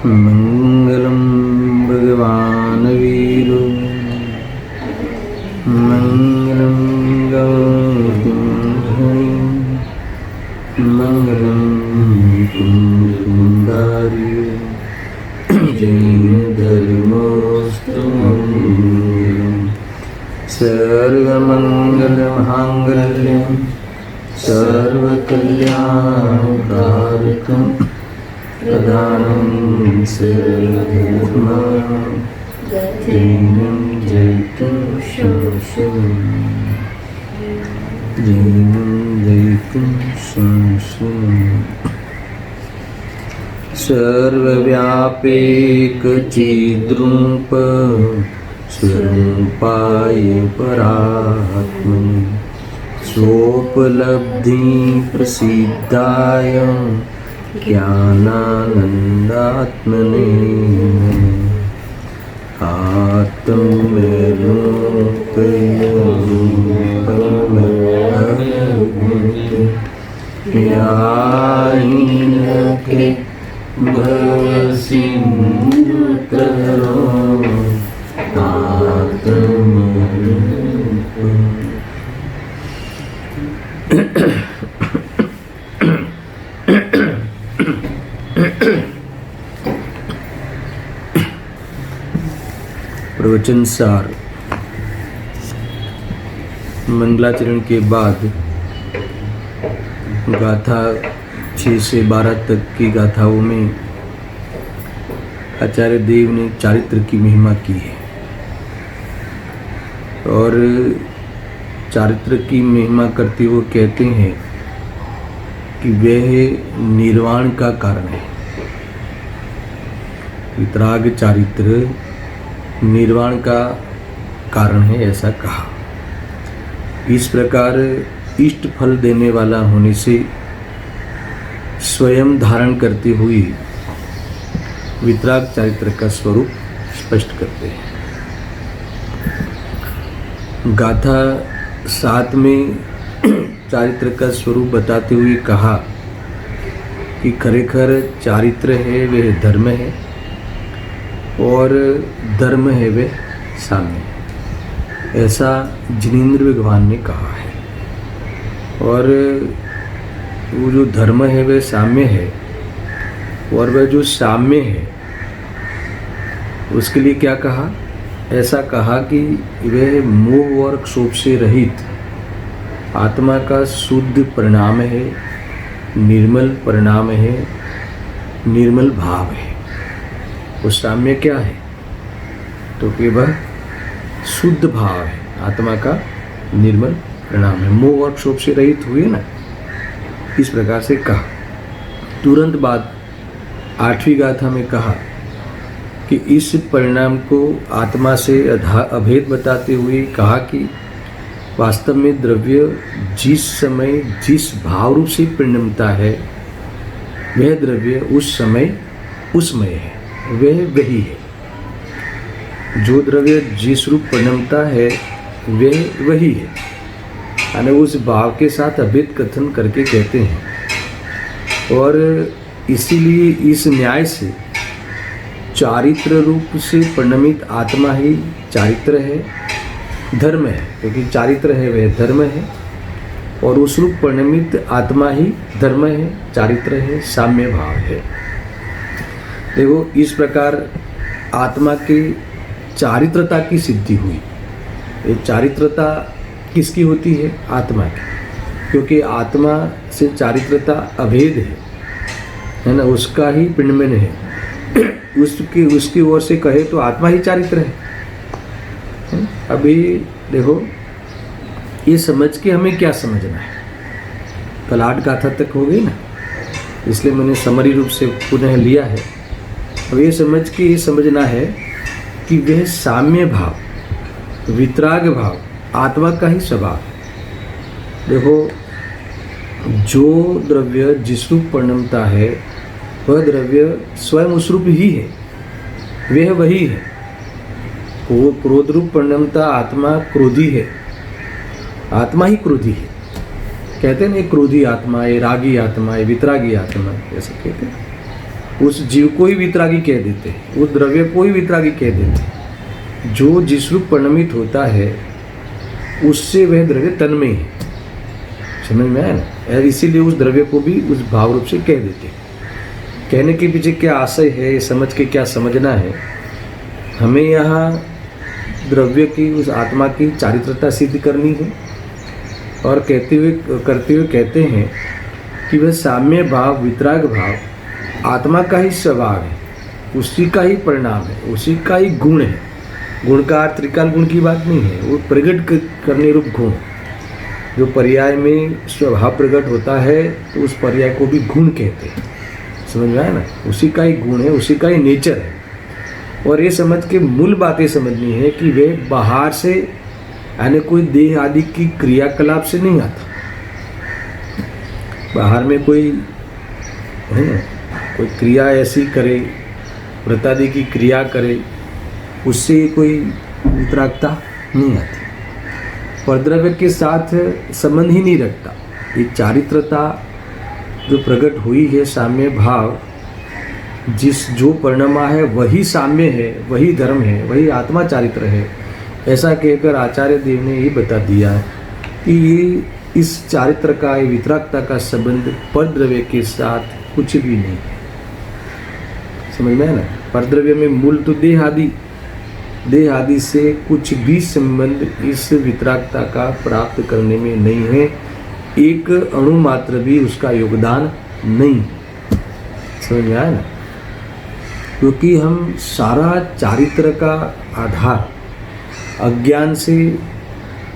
मंगलम भगवान वीरो मंगलम गौतम मंगलम कुंदारी जैन धर्मोस्तमंगलम सर्वमंगल मांगल्यम सर्वकल्याणकारकम प्रधानं सर्वधर्माणां जैनं जयितुं संशयम् सर्वव्यापेकचिद्रूप स्वरूपाय परात्मने सोपलब्धि प्रसिद्धाय ज्ञानानंदात्मने आत्मरूपे भवसिन्धुतरो प्रवचन सार। मंगलाचरण के बाद गाथा 6 से 12 तक की गाथाओं में आचार्य देव ने चारित्र की महिमा की है और चारित्र की महिमा करते हुए कहते हैं कि वह निर्वाण का कारण है। वितराग चारित्र निर्वाण का कारण है, ऐसा कहा। इस प्रकार इष्ट फल देने वाला होने से स्वयं धारण करते हुए वितराग चारित्र का स्वरूप स्पष्ट करते हैं। गाथा 7 में चारित्र का स्वरूप बताते हुए कहा कि खरेखर चारित्र है वह धर्म है और धर्म है वह साम्य, ऐसा जिनेंद्र भगवान ने कहा है। और वो जो धर्म है वह साम्य है और वह जो साम्य है उसके लिए क्या कहा? ऐसा कहा कि वह मोह और क्षोभ से रहित आत्मा का शुद्ध परिणाम है, निर्मल परिणाम है, निर्मल भाव है। वो साम्य क्या है? तो कि वह शुद्ध भाव है, आत्मा का निर्मल परिणाम है, मोह और क्षोभ से रहित हुए ना, इस प्रकार से कहा। तुरंत बाद 8वीं गाथा में कहा कि इस परिणाम को आत्मा से अभेद बताते हुए कहा कि वास्तव में द्रव्य जिस समय जिस भाव रूप से परिणमता है वह द्रव्य उस समय उसमय है, वह वही है। जो द्रव्य जिस रूप परिणमता है वह वही है, यानी उस भाव के साथ अभेद कथन करके कहते हैं। और इसीलिए इस न्याय से चारित्र रूप से परिणमित आत्मा ही चारित्र है, धर्म है, क्योंकि चारित्र है वह धर्म है और उस रूप परिणमित आत्मा ही धर्म है, चारित्र है, साम्य भाव है। देखो, इस प्रकार आत्मा के चारित्रता की सिद्धि हुई। ये चारित्रता किसकी होती है? आत्मा की, क्योंकि आत्मा से चारित्रता अभेद है ना, उसका ही पिंडमन है। उसकी ओर से कहे तो आत्मा ही चारित्र है। अभी देखो, ये समझ के हमें क्या समझना है? कल 8 गाथा तक हो गई ना, इसलिए मैंने समरी रूप से पुनः लिया है अब ये समझ के ये समझना है कि वह साम्य भाव, वितराग भाव आत्मा का ही स्वभाव। देखो, जो द्रव्य जिस रूप परिणमता है वह द्रव्य स्वयं उस रूप ही है, वह वही है। वो क्रोध रूप परिणमता आत्मा क्रोधी है, आत्मा ही क्रोधी है। कहते हैं ना, क्रोधी आत्मा, ये रागी आत्मा, ये वितरागी आत्मा, ऐसे कहते हैं। उस जीव को ही वितरागी कह देते हैं, उस द्रव्य को ही वितरागी कह देते हैं। जो जिस रूप परिणमित होता है उससे वह द्रव्य तन्मय है। समझ में आया ना? इसीलिए उस द्रव्य को भी उस भाव रूप से कह देते हैं। कहने के पीछे क्या आशय है, समझ के क्या समझना है, हमें यहाँ द्रव्य की, उस आत्मा की चारित्रता सिद्ध करनी है। और करते हुए कहते हैं कि वह साम्य भाव, वितराग भाव आत्मा का ही स्वभाव है, उसी का ही परिणाम है, उसी का ही गुण है। गुण का अर्थ त्रिकाल गुण की बात नहीं है, वो प्रकट करने रूप गुण। जो पर्याय में स्वभाव प्रकट होता है तो उस पर्याय को भी गुण कहते हैं। समझ में आया ना? उसी का ही गुण है, उसी का ही नेचर है। और ये समझ के मूल बातें समझनी है कि वे बाहर से, यानी कोई देह आदि की क्रियाकलाप से नहीं आता। बाहर में कोई क्रिया ऐसी करे, व्रत आदि की क्रिया करे, उससे कोई वितरागता नहीं आती। परद्रव्य के साथ संबंध ही नहीं रखता। ये चारित्रता जो प्रकट हुई है, साम्य भाव, जो परिणमा है वही साम्य है, वही धर्म है, वही आत्मा चारित्र है। ऐसा कहकर आचार्य देव ने ये बता दिया कि ये इस चारित्र का, ये वितरागता का संबंध परद्रव्य के साथ कुछ भी नहीं है। समझ में है ना? परद्रव्य में मूल तो देह आदि से कुछ भी संबंध इस वितरागता का प्राप्त करने में नहीं है। एक अणु मात्र भी उसका योगदान नहीं। समझ में आया ना? क्योंकि हम सारा चारित्र का आधार अज्ञान से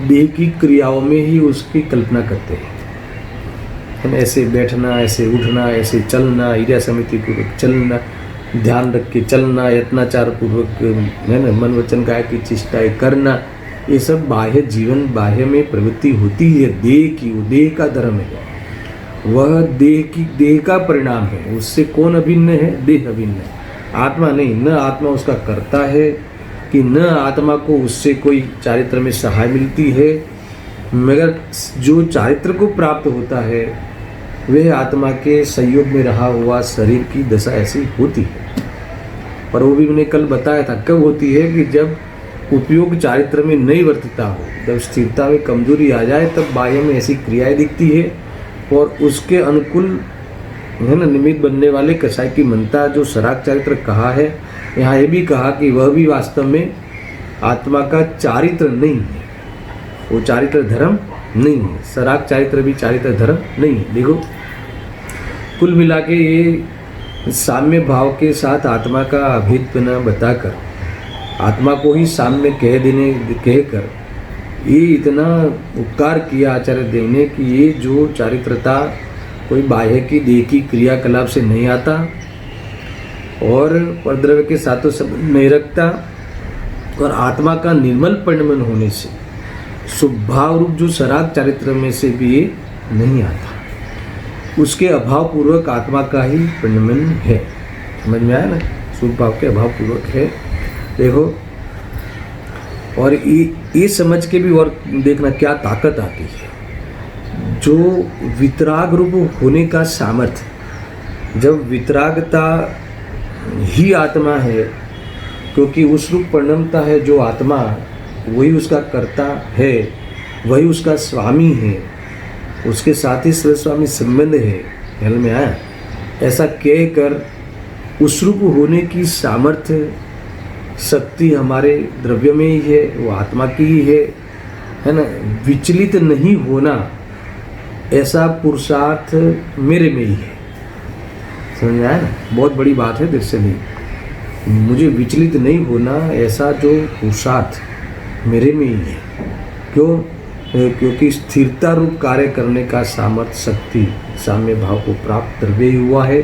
देह की क्रियाओं में ही उसकी कल्पना करते हैं। हम ऐसे बैठना, ऐसे उठना, ऐसे चलना, ईर्ष्या समिति पूर्वक चलना, ध्यान रख के चलना, यत्नाचार पूर्वक है ना, मन वचन काया की चेष्टाएं करना, ये सब बाह्य जीवन, बाह्य में प्रवृत्ति होती है देह की। वो देह का धर्म है, वह देह का परिणाम है। उससे कौन अभिन्न है? देह अभिन्न है, आत्मा नहीं। न आत्मा उसका करता है कि न आत्मा को उससे कोई चारित्र में सहाय मिलती है, मगर जो चारित्र को प्राप्त होता है वह आत्मा के संयोग में रहा हुआ शरीर की दशा ऐसी होती है। पर वो भी मैंने कल बताया था, कब होती है कि जब उपयोग चारित्र में नहीं वर्तता हो, जब स्थिरता में कमजोरी आ जाए, तब बाह्य में ऐसी क्रियाएं दिखती है और उसके अनुकूल है ना निमित्त बनने वाले कसाय की मनता, जो सराग चारित्र कहा है, यहाँ ये भी कहा कि वह भी वास्तव में आत्मा का चारित्र नहीं है, वो चारित्र धर्म नहीं है। सराग चारित्र भी चारित्र धर्म नहीं है। देखो, कुल मिला के ये साम्य भाव के साथ आत्मा का अभेदपना बताकर, आत्मा को ही साम्य कहकर ये इतना उपकार किया आचार्य देव ने कि ये जो चारित्रता कोई बाह्य की देह की क्रियाकलाप से नहीं आता और परद्रव्य के साथ तो संबंध नहीं रखता, और आत्मा का निर्मल परिणमन होने से स्वभाव रूप जो सराग चारित्र में से भी ये नहीं आता, उसके अभाव पूर्वक आत्मा का ही परिणमन है। समझ में आया ना? स्वभाव के अभाव पूर्वक है। देखो, और ये समझ के भी और देखना क्या ताकत आती है। जो वितराग रूप होने का सामर्थ्य, जब वितरागता ही आत्मा है, क्योंकि उस रूप परिणमता है जो आत्मा, वही उसका कर्ता है, वही उसका स्वामी है, उसके साथ ही स्वस्वामी संबंध है। ख्याल में आया? ऐसा कहकर उस रूप होने की सामर्थ्य शक्ति हमारे द्रव्य में ही है, वो आत्मा की ही है ना। विचलित नहीं होना ऐसा पुरुषार्थ मेरे में ही है। समझ में आया ना? बहुत बड़ी बात है दृश्य नहीं, मुझे विचलित नहीं होना ऐसा जो पुरुषार्थ मेरे में ही है। क्यों? क्योंकि स्थिरता रूप कार्य करने का सामर्थ्य, शक्ति साम्य भाव को प्राप्त द्रव्य ही हुआ है,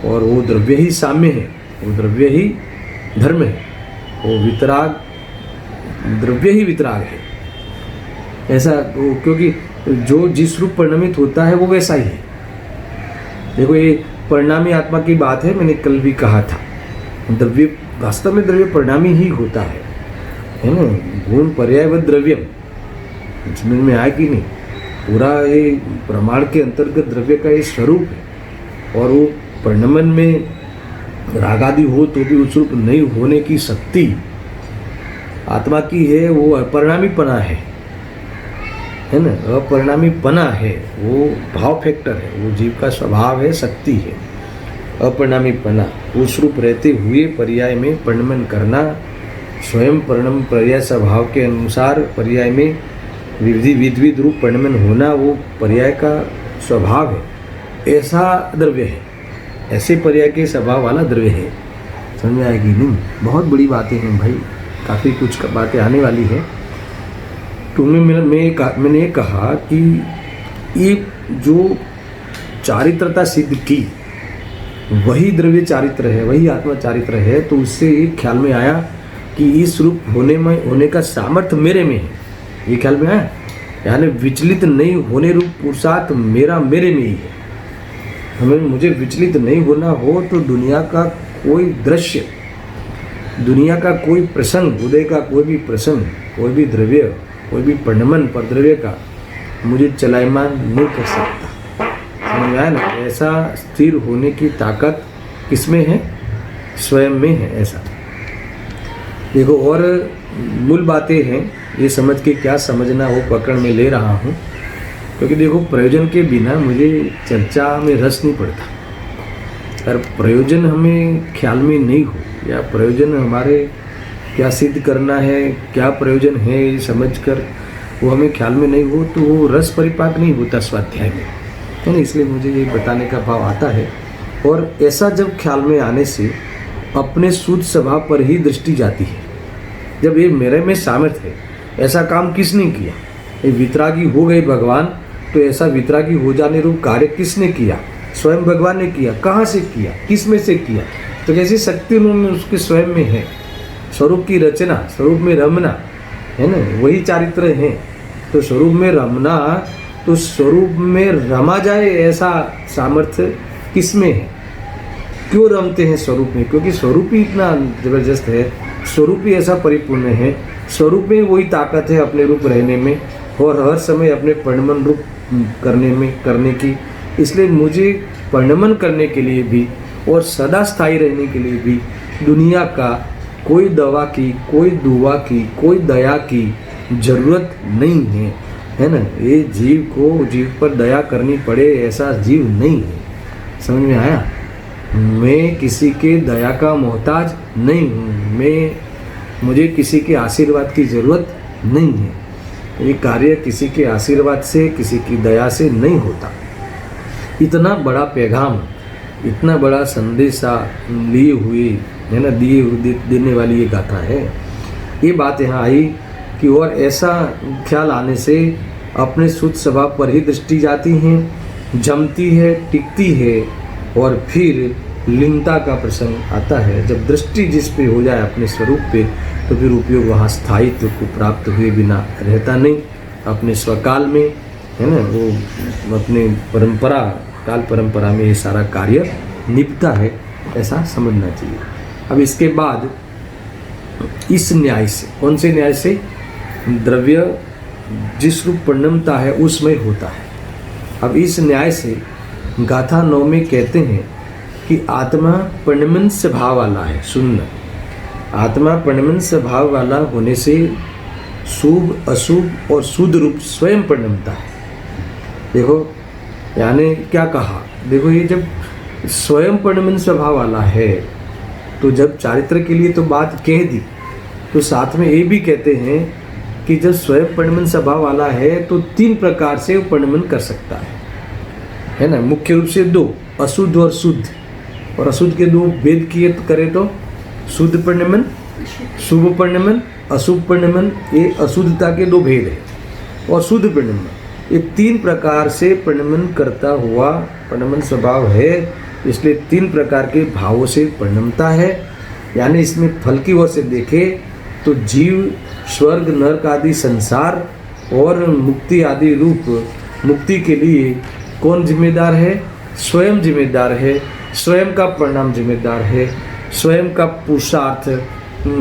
और वो द्रव्य ही साम्य है। वो द्रव्य ही धर्म है, वो वितराग द्रव्य ही वितराग है। ऐसा क्योंकि जो जिस रूप परिणमित होता है वो वैसा ही है। देखो ये परिणामी आत्मा की बात है, मैंने कल भी कहा था। द्रव्य वास्तव में द्रव्य परिणामी ही होता है ना। गुण पर्यायवत द्रव्यम, समझ में आया कि नहीं? पूरा ये प्रमाण के अंतर्गत द्रव्य का ये स्वरूप है, और वो परिणमन में रागादि हो तो भी उस रूप नहीं होने की शक्ति आत्मा की है। वो अपरिणामीपना है ना, अपरिणामीपना है, वो भाव फैक्टर है, वो जीव का स्वभाव है, शक्ति है। अपरिणामीपना, उस रूप रहते हुए पर्याय में परिणमन करना, स्वयं परिणम पर्याय स्वभाव के अनुसार पर्याय में विविध रूप परिणमन होना, वो पर्याय का स्वभाव है। ऐसा द्रव्य है, ऐसे पर्याय के स्वभाव वाला द्रव्य है। समझ में आएगी नहीं? बहुत बड़ी बातें हैं भाई, काफ़ी कुछ बातें आने वाली है। तो मैंने ये कहा कि ये जो चारित्रता सिद्ध की, वही द्रव्य चारित्र है, वही आत्मा चारित्र है। तो उससे ये ख्याल में आया कि इस रूप होने का सामर्थ्य मेरे में है। ये ख्याल में आया, यानी विचलित नहीं होने रूप पुरुषार्थ मेरे में ही है। हमें मुझे विचलित नहीं होना हो तो दुनिया का कोई दृश्य, दुनिया का कोई प्रसंग, उदय का कोई भी प्रसंग, कोई भी द्रव्य, कोई भी परिणमन पर द्रव्य का मुझे चलायमान नहीं कर सकता। समझ में आया ना? ऐसा स्थिर होने की ताकत किसमें है? स्वयं में है। ऐसा देखो, और मूल बातें हैं, ये समझ के क्या समझना हो पकड़ में ले रहा हूँ, क्योंकि देखो प्रयोजन के बिना मुझे चर्चा में रस नहीं पड़ता। अगर प्रयोजन हमें ख्याल में नहीं हो, या प्रयोजन हमारे क्या सिद्ध करना है, क्या प्रयोजन है, ये समझकर वो हमें ख्याल में नहीं हो, तो वो रस परिपाक नहीं होता स्वाध्याय में, है ना। इसलिए मुझे ये बताने का भाव आता है। और ऐसा जब ख्याल में आने से अपने शुद्ध स्वभाव पर ही दृष्टि जाती है। जब ये मेरे में सामर्थ्य है, ऐसा काम किसने किया? ये वितरागी हो गए भगवान, तो ऐसा वितरागी हो जाने रूप कार्य किसने किया? स्वयं भगवान ने किया। कहाँ से किया? किस में से किया? तो कैसी शक्ति उन्होंने उसके स्वयं में है। स्वरूप की रचना, स्वरूप में रमना, है ना, वही चारित्र है। तो स्वरूप में रमना, तो स्वरूप में रमा जाए ऐसा सामर्थ्य किस में है? क्यों रमते हैं स्वरूप में? क्योंकि स्वरूप ही इतना जबरदस्त है, स्वरूप ही ऐसा परिपूर्ण है, स्वरूप में वही ताकत है अपने रूप रहने में, और हर समय अपने परिणमन रूप करने की। इसलिए मुझे परिणमन करने के लिए भी और सदा स्थायी रहने के लिए भी दुनिया का कोई दवा की, कोई दुआ की, कोई दया की जरूरत नहीं है ना। ये जीव पर दया करनी पड़े ऐसा जीव नहीं है। समझ में आया? मैं किसी के दया का मोहताज नहीं हूँ, मुझे किसी के आशीर्वाद की ज़रूरत नहीं है। ये कार्य किसी के आशीर्वाद से, किसी की दया से नहीं होता। इतना बड़ा पैगाम, इतना बड़ा संदेशा लिए हुए, है ना, देने वाली ये गाथा है। ये बात यहाँ आई कि और ऐसा ख्याल आने से अपने शुद्ध स्वभाव पर ही दृष्टि जाती है, जमती है, टिकती है, और फिर लीनता का प्रसंग आता है। जब दृष्टि जिस पे हो जाए अपने स्वरूप पे, तो फिर उपयोग वहाँ स्थायित्व को प्राप्त हुए बिना रहता नहीं। अपने स्वकाल में, है ना, वो अपने परंपरा, काल परंपरा में ये सारा कार्य निपटा है, ऐसा समझना चाहिए। अब इसके बाद इस न्याय से, कौन से न्याय से? द्रव्य जिस रूप परिणमता है उसमें होता है। अब इस न्याय से गाथा 9 में कहते हैं कि आत्मा परिणमन स्वभाव वाला है। सुनना, आत्मा परिणमन स्वभाव वाला होने से शुभ, अशुभ और शुद्ध रूप स्वयं परिणमता है। देखो, यानी क्या कहा? देखो, ये जब स्वयं परिणमन स्वभाव वाला है, तो जब चारित्र के लिए तो बात कह दी, तो साथ में ये भी कहते हैं कि जब स्वयं परिणमन स्वभाव वाला है तो 3 प्रकार से वो परिणमन कर सकता है ना। मुख्य रूप से 2, अशुद्ध और शुद्ध। और अशुद्ध के 2 भेद किए तो करें तो शुद्ध परिणमन, शुभ परिणमन, अशुभ परिणमन, ये अशुद्धता के 2 भेद है। और शुद्ध परिणमन, ये 3 प्रकार से परिणमन करता हुआ परिणमन स्वभाव है, इसलिए 3 प्रकार के भावों से परिणमता है। यानी इसमें फल की ओर से देखें तो जीव स्वर्ग नरक आदि संसार और मुक्ति आदि रूप मुक्ति के लिए कौन जिम्मेदार है? स्वयं जिम्मेदार है, स्वयं का परिणाम जिम्मेदार है, स्वयं का पुरुषार्थ,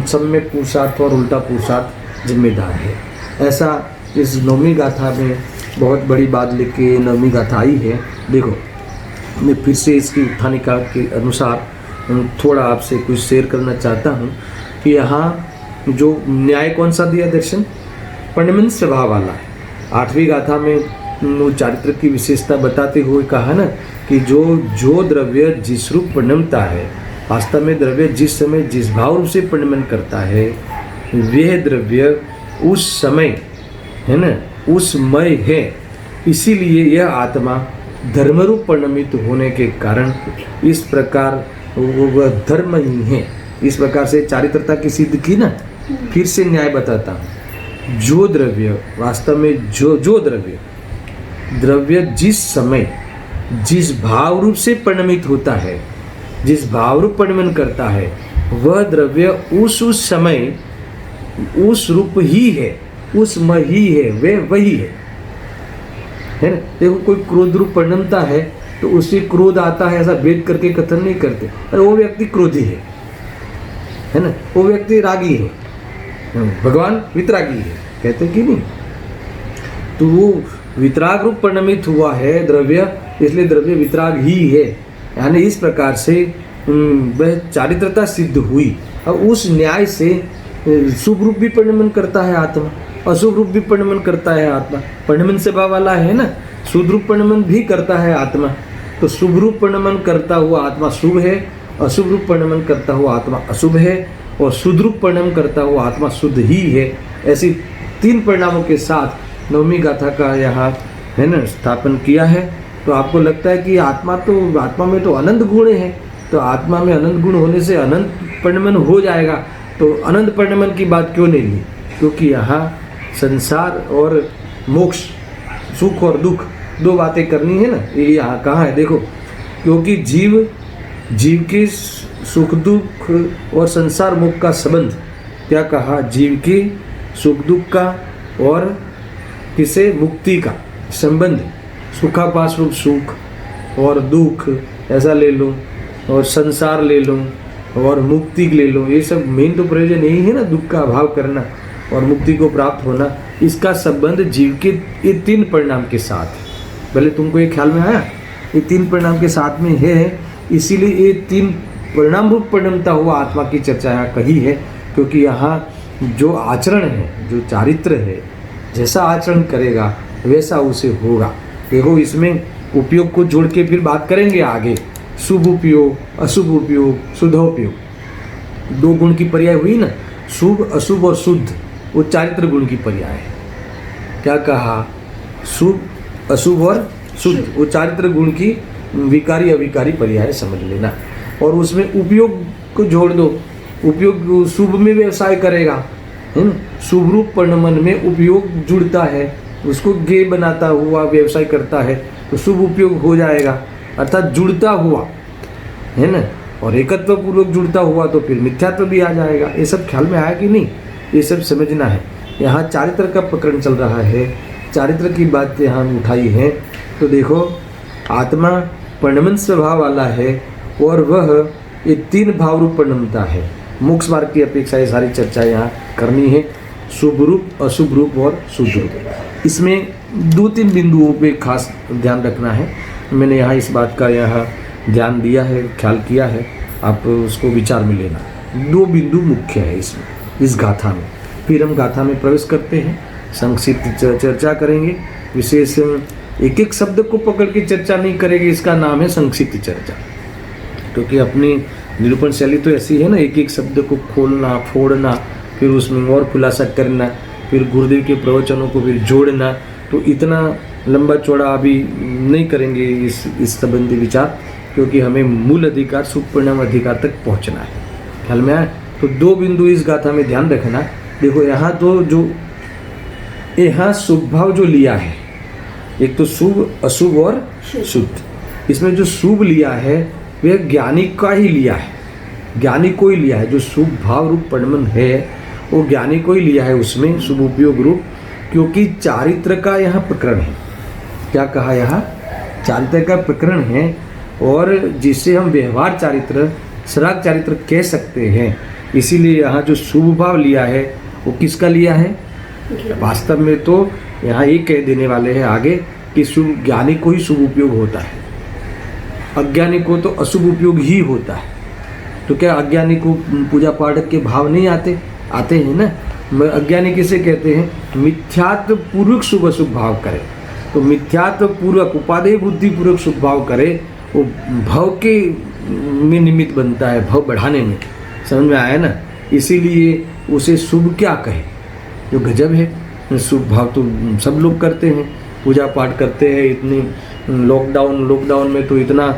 सम्यक पुरुषार्थ और उल्टा पुरुषार्थ जिम्मेदार है। ऐसा इस नवमी गाथा में बहुत बड़ी बात लिख के नवमी गाथा आई है। देखो, मैं फिर से इसकी उत्थानिका के अनुसार थोड़ा आपसे कुछ शेयर करना चाहता हूँ कि यहाँ जो न्याय कौन सा दिया दर्शन? परिणमन स्वभाव वाला है। 8वीं गाथा में चारित्र की विशेषता बताते हुए कहा ना कि जो द्रव्य जिस रूप परिणमता है, वास्तव में द्रव्य जिस समय जिस भाव रूप से परिणमन करता है, वह द्रव्य उस समय है ना, उस मय है। इसीलिए यह आत्मा धर्मरूप परिणमित होने के कारण इस प्रकार वह धर्म ही है। इस प्रकार से चारित्रता की सिद्ध की ना। फिर से न्याय बताता हूँ। जो द्रव्य वास्तव में जो द्रव्य जिस समय जिस भाव रूप से परिणमित होता है, जिस भाव रूप परिणमन करता है, वह द्रव्य उस समय उस रूप ही है, उसमय ही है, वे वही है ना। देखो, कोई क्रोध रूप परिणमता है तो उससे क्रोध आता है, ऐसा भेद करके कथन नहीं करते। अरे वो व्यक्ति क्रोधी है ना, वो व्यक्ति रागी है, भगवान वितरागी है, कहते कि नहीं। तो वो वितराग रूप परिणमित हुआ है द्रव्य, इसलिए द्रव्य वितराग ही है। यानी इस प्रकार से वह चारित्रता सिद्ध हुई। अब उस न्याय से शुभ रूप भी परिणमन करता है आत्मा, अशुभ रूप भी परिणमन करता है आत्मा। परिणमन से भाव वाला है ना, शुद्ध रूप परिणमन भी करता है आत्मा। तो शुभ रूप परिणमन करता हुआ आत्मा शुभ है, अशुभ रूप परिणमन करता हुआ आत्मा अशुभ है, और शुद्ध रूप परिणाम करता हुआ आत्मा शुद्ध ही है। ऐसी 3 परिणामों के साथ नवमी गाथा का यहाँ है ना स्थापन किया है। तो आपको लगता है कि आत्मा में तो अनंत गुण है, तो आत्मा में अनंत गुण होने से अनंत परिणमन हो जाएगा, तो अनंत परिणमन की बात क्यों नहीं ली? क्योंकि यहाँ संसार और मोक्ष, सुख और दुख, 2 बातें करनी है ना। ये यहाँ कहाँ है? देखो, क्योंकि जीव के सुख दुख और संसार मोक्ष का संबंध क्या कहा? जीव के सुख दुख का और किसे? मुक्ति का संबंध। सुखापाश रूप सुख और दुख ऐसा ले लो, और संसार ले लो, और मुक्ति ले लो। ये सब मेन तो प्रयोजन यही है ना, दुख का अभाव करना और मुक्ति को प्राप्त होना। इसका संबंध जीव के ये 3 परिणाम के साथ है। पहले तुमको ये ख्याल में आया? ये 3 परिणाम के साथ में है, इसीलिए ये 3 परिणाम रूप परिणमता हुआ आत्मा की चर्चा यहाँ कही है। क्योंकि यहाँ जो आचरण है, जो चारित्र है, जैसा आचरण करेगा वैसा उसे होगा। देखो, इसमें उपयोग को जोड़ के फिर बात करेंगे आगे। शुभ उपयोग, अशुभ उपयोग, शुद्धोपयोग, 2 गुण की पर्याय हुई ना। शुभ, अशुभ और शुद्ध, वो चारित्र गुण की पर्याय है। क्या कहा? शुभ, अशुभ और शुद्ध, वो चारित्र गुण की विकारी अविकारी पर्याय समझ लेना। और उसमें उपयोग को जोड़ दो। उपयोग शुभ में व्यवसाय करेगा, है ना। शुभ रूप परिणमन में उपयोग जुड़ता है, उसको गे बनाता हुआ व्यवसाय करता है, तो शुभ उपयोग हो जाएगा, अर्थात जुड़ता हुआ, है ना। और एकत्व पूर्वक जुड़ता हुआ तो फिर मिथ्यात्व भी आ जाएगा। ये सब ख्याल में आया कि नहीं? ये सब समझना है। यहाँ चारित्र का प्रकरण चल रहा है, चारित्र की बात यहाँ उठाई है। तो देखो, आत्मा परिणमन स्वभाव वाला है और वह ये 3 भाव रूप परिणमता है। मोक्ष मार्ग की अपेक्षा ये सारी चर्चा यहाँ करनी है। शुभ रूप, अशुभ रूप और शुद्ध रूप। इसमें 2-3 बिंदुओं पे खास ध्यान रखना है। मैंने यहाँ इस बात का यहाँ ध्यान दिया है, ख्याल किया है, आप उसको विचार में लेना। 2 बिंदु मुख्य है इसमें, इस गाथा में। फिर हम गाथा में प्रवेश करते हैं, संक्षिप्त चर्चा करेंगे। विशेष एक शब्द को पकड़ के चर्चा नहीं करेंगे, इसका नाम है संक्षिप्त चर्चा। क्योंकि अपनी निरूपण शैली तो ऐसी है ना, एक शब्द को खोलना, फोड़ना, फिर उसमें और खुलासा करना, फिर गुरुदेव के प्रवचनों को फिर जोड़ना। तो इतना लंबा चौड़ा अभी नहीं करेंगे इस संबंधी विचार, क्योंकि हमें मूल अधिकार, सुख परिणाम अधिकार तक पहुंचना है। ख्याल में आए? तो 2 बिंदु इस गाथा में ध्यान रखना। देखो, यहाँ तो जो यहाँ शुभ भाव जो लिया है, एक तो शुभ, अशुभ और शुद्ध। इसमें जो शुभ लिया है वह ज्ञानी का ही लिया है, ज्ञानी को ही लिया है। जो शुभ भाव रूप परिणमन है वो ज्ञानी को ही लिया है उसमें शुभ उपयोग रूप, क्योंकि चारित्र का यहाँ प्रकरण है। क्या कहा यहाँ? चारित्र का प्रकरण है, और जिसे हम व्यवहार चारित्र, सराग चारित्र कह सकते हैं। इसीलिए यहाँ जो शुभ भाव लिया है वो किसका लिया है? वास्तव में तो यहाँ ये कह देने वाले हैं आगे कि शुभ ज्ञानी को ही शुभ उपयोग होता है, अज्ञानी को तो अशुभ उपयोग ही होता है। तो क्या अज्ञानी को पूजा पाठ के भाव नहीं आते? आते हैं ना। अज्ञानी किसे कहते हैं? मिथ्यात्व पूर्वक शुभ अशुभ भाव करे। तो मिथ्यात्व पूर्वक उपादेय बुद्धि पूर्वक शुभ भाव करे, वो भव के में निमित्त बनता है, भव बढ़ाने में। समझ में आया ना? इसीलिए उसे शुभ क्या कहे, जो गजब है। शुभ भाव तो सब लोग करते हैं, पूजा पाठ करते हैं, इतनी लॉकडाउन में तो इतना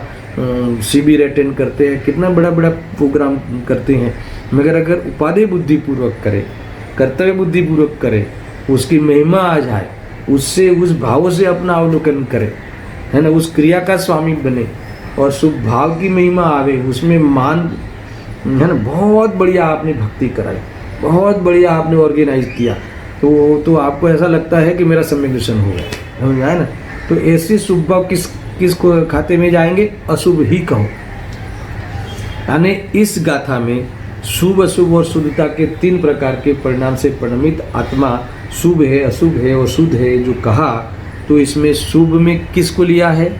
शिविर अटेंड करते हैं, कितना बड़ा बड़ा प्रोग्राम करते हैं। मगर अगर उपादेय बुद्धि पूर्वक करे, कर्तव्य बुद्धि पूर्वक करे, उसकी महिमा आ जाए, उससे उस भाव से अपना अवलोकन करे, है ना, उस क्रिया का स्वामी बने और शुभ भाव की महिमा आवे, उसमें मान, है ना, बहुत बढ़िया आपने भक्ति कराई, बहुत बढ़िया आपने ऑर्गेनाइज किया, तो आपको ऐसा लगता है कि मेरा सम्यक दर्शन हो गया। समझ में आया ना? तो ऐसे शुभ भाव किसको खाते में जाएंगे? अशुभ ही कहो। यानी इस गाथा में शुभ अशुभ और शुद्धता के 3 प्रकार के परिणाम से परिणमित आत्मा शुभ है, अशुभ है और शुद्ध है जो कहा, तो इसमें शुभ में किसको लिया है?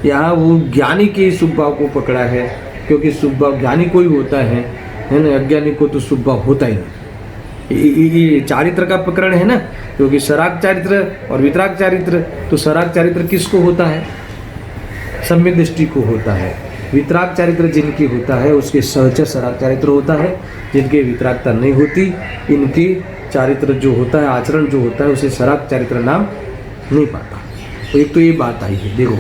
यहाँ वो ज्ञानी के शुभ भाव को पकड़ा है, क्योंकि शुभ भाव ज्ञानी को ही होता है ना, अज्ञानी को तो शुभ भाव होता ही नहीं। ये चारित्र का प्रकरण है ना, क्योंकि सराग चारित्र और वितराग चारित्र, तो सराग चारित्र किसको होता है? सम्यक दृष्टि को होता है। वितराग चारित्र जिनकी होता है उसके सहचर सराग चारित्र होता है, जिनके वितरागता नहीं होती, इनकी चारित्र जो होता है, आचरण जो होता है, उसे सराग चारित्र नाम नहीं पाता। तो एक तो ये बात आई है, देखो,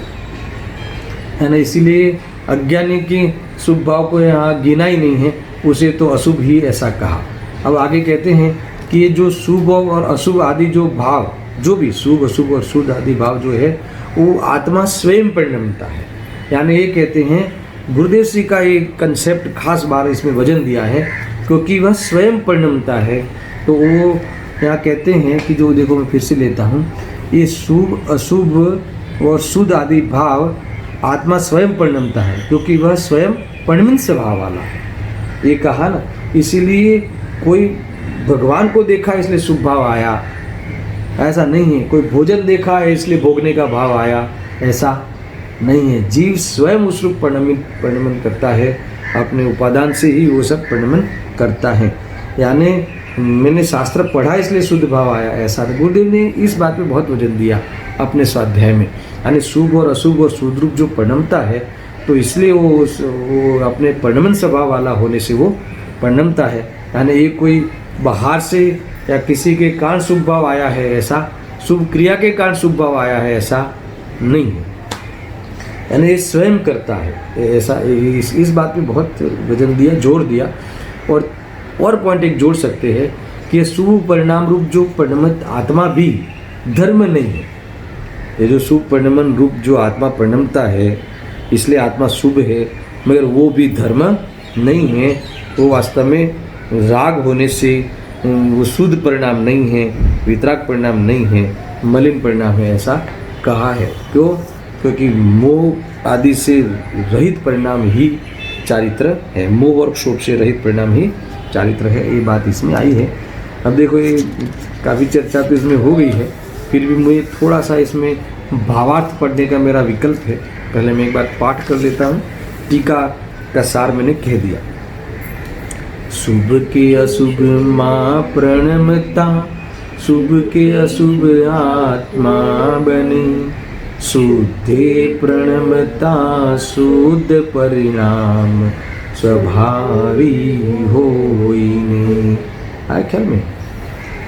है ना। इसीलिए अज्ञानी की शुभ भाव को यहाँ गिना ही नहीं है, उसे तो अशुभ ही ऐसा कहा। अब आगे कहते हैं कि ये जो शुभ और अशुभ आदि जो भाव, जो भी शुभ अशुभ और शुद्ध आदि भाव जो है, वो आत्मा स्वयं परिणमता है। यानी ये कहते हैं गुरुदेव श्री का एक कंसेप्ट खास बार इसमें वजन दिया है, क्योंकि वह स्वयं परिणमता है। तो वो यहाँ कहते हैं कि जो, देखो मैं फिर से लेता हूँ, ये शुभ अशुभ और शुद्ध आदि भाव आत्मा स्वयं परिणमता है, क्योंकि वह स्वयं परिणमित स्वभाव वाला है। ये कहा ना, इसीलिए कोई भगवान को देखा इसलिए शुभ भाव आया, ऐसा नहीं है। कोई भोजन देखा है इसलिए भोगने का भाव आया, ऐसा नहीं है। जीव स्वयं उस रूप परिणमन करता है, अपने उपादान से ही वो सब परिणमन करता है। यानी मैंने शास्त्र पढ़ा इसलिए शुद्ध भाव आया, ऐसा। गुरुदेव ने इस बात पे बहुत वजन दिया अपने स्वाध्याय में। यानी शुभ और अशुभ और शुद्ध रूप जो परिणमता है, तो इसलिए वो अपने परिणमन स्वभाव वाला होने से वो परिणमता है। यानी ये कोई बाहर से या किसी के कारण शुभ भाव आया है, ऐसा, शुभ क्रिया के कारण शुभ भाव आया है, ऐसा नहीं है। यानी ये स्वयं करता है, ऐसा। इस बात पे बहुत वजन दिया, जोर दिया। और पॉइंट एक जोड़ सकते हैं कि ये शुभ परिणाम रूप जो परिणमित आत्मा भी धर्म नहीं है। ये जो शुभ परिणमन रूप जो आत्मा परिणमता है, इसलिए आत्मा शुभ है, मगर वो भी धर्म नहीं है। वो वास्तव में राग होने से वो शुद्ध परिणाम नहीं है, वितराग परिणाम नहीं है, मलिन परिणाम है, ऐसा कहा है। क्यों? क्योंकि मोह आदि से रहित परिणाम ही चारित्र है, मोह और क्षोभ से रहित परिणाम ही चारित्र है। ये बात इसमें आई है। अब देखो, ये काफ़ी चर्चा तो इसमें हो गई है, फिर भी मुझे थोड़ा सा इसमें भावार्थ पढ़ने का मेरा विकल्प है। पहले मैं एक बार पाठ कर लेता हूँ, टीका का सार मैंने कह दिया। शुभ के अशुभ माँ प्रणमता, शुभ के अशुभ आत्मा बने, शुद्धे प्रणमता शुद्ध परिणाम स्वभावी होइने। आए ख्याल में?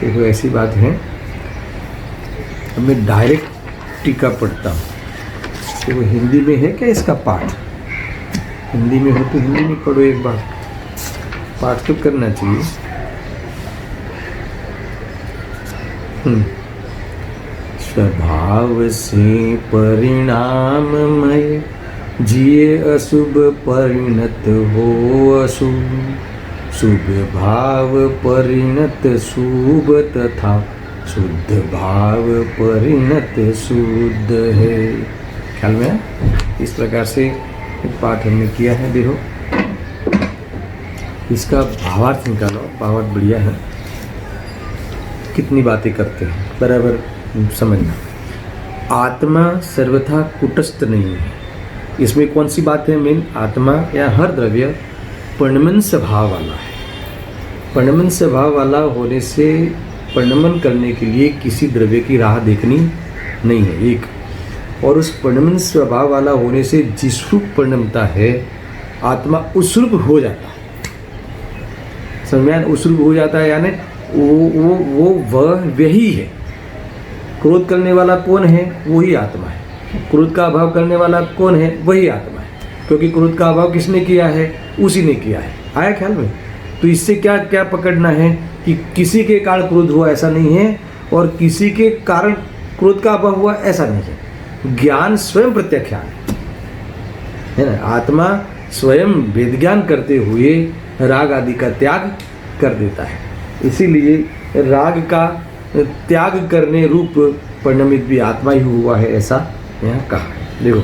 देखो ऐसी बात है। अब मैं डायरेक्ट टीका पढ़ता हूँ। देखो हिंदी में है क्या इसका पाठ? हिंदी में हो तो हिंदी में पढ़ो एक बार, पाठ तो करना चाहिए। स्वभाव से परिणाममय जिए अशुभ परिणत हो अशुभ, शुभ भाव परिणत शुभ तथा शुद्ध भाव परिणत शुद्ध है। ख्याल में इस प्रकार से पाठ हमने किया है। देखो इसका भावार्थ निकालो, भावार्थ बढ़िया है, कितनी बातें करते हैं, बराबर समझना। आत्मा सर्वथा कुटस्थ नहीं है। इसमें कौन सी बात है मेन? आत्मा या हर द्रव्य परिणमन स्वभाव वाला है। परिणमन स्वभाव वाला होने से परिणमन करने के लिए किसी द्रव्य की राह देखनी नहीं है, एक। और उस परिणमन स्वभाव वाला होने से जिस रूप परिणमता है आत्मा उस रूप हो जाता है। समझ में? उस रूप हो जाता है यानी वही है। क्रोध करने वाला कौन है? वही आत्मा है। क्रोध का अभाव करने वाला कौन है? वही आत्मा है, क्योंकि क्रोध का अभाव किसने किया है? उसी ने किया है। आया ख्याल में? तो इससे क्या क्या पकड़ना है कि किसी के कारण क्रोध हुआ ऐसा नहीं है, और किसी के कारण क्रोध का अभाव हुआ ऐसा नहीं है। ज्ञान स्वयं प्रत्याख्यान है ना। आत्मा स्वयं वेद ज्ञान करते हुए राग आदि का त्याग कर देता है। इसीलिए राग का त्याग करने रूप परिणमित भी आत्मा ही हुआ है, ऐसा यहाँ कहा। देखो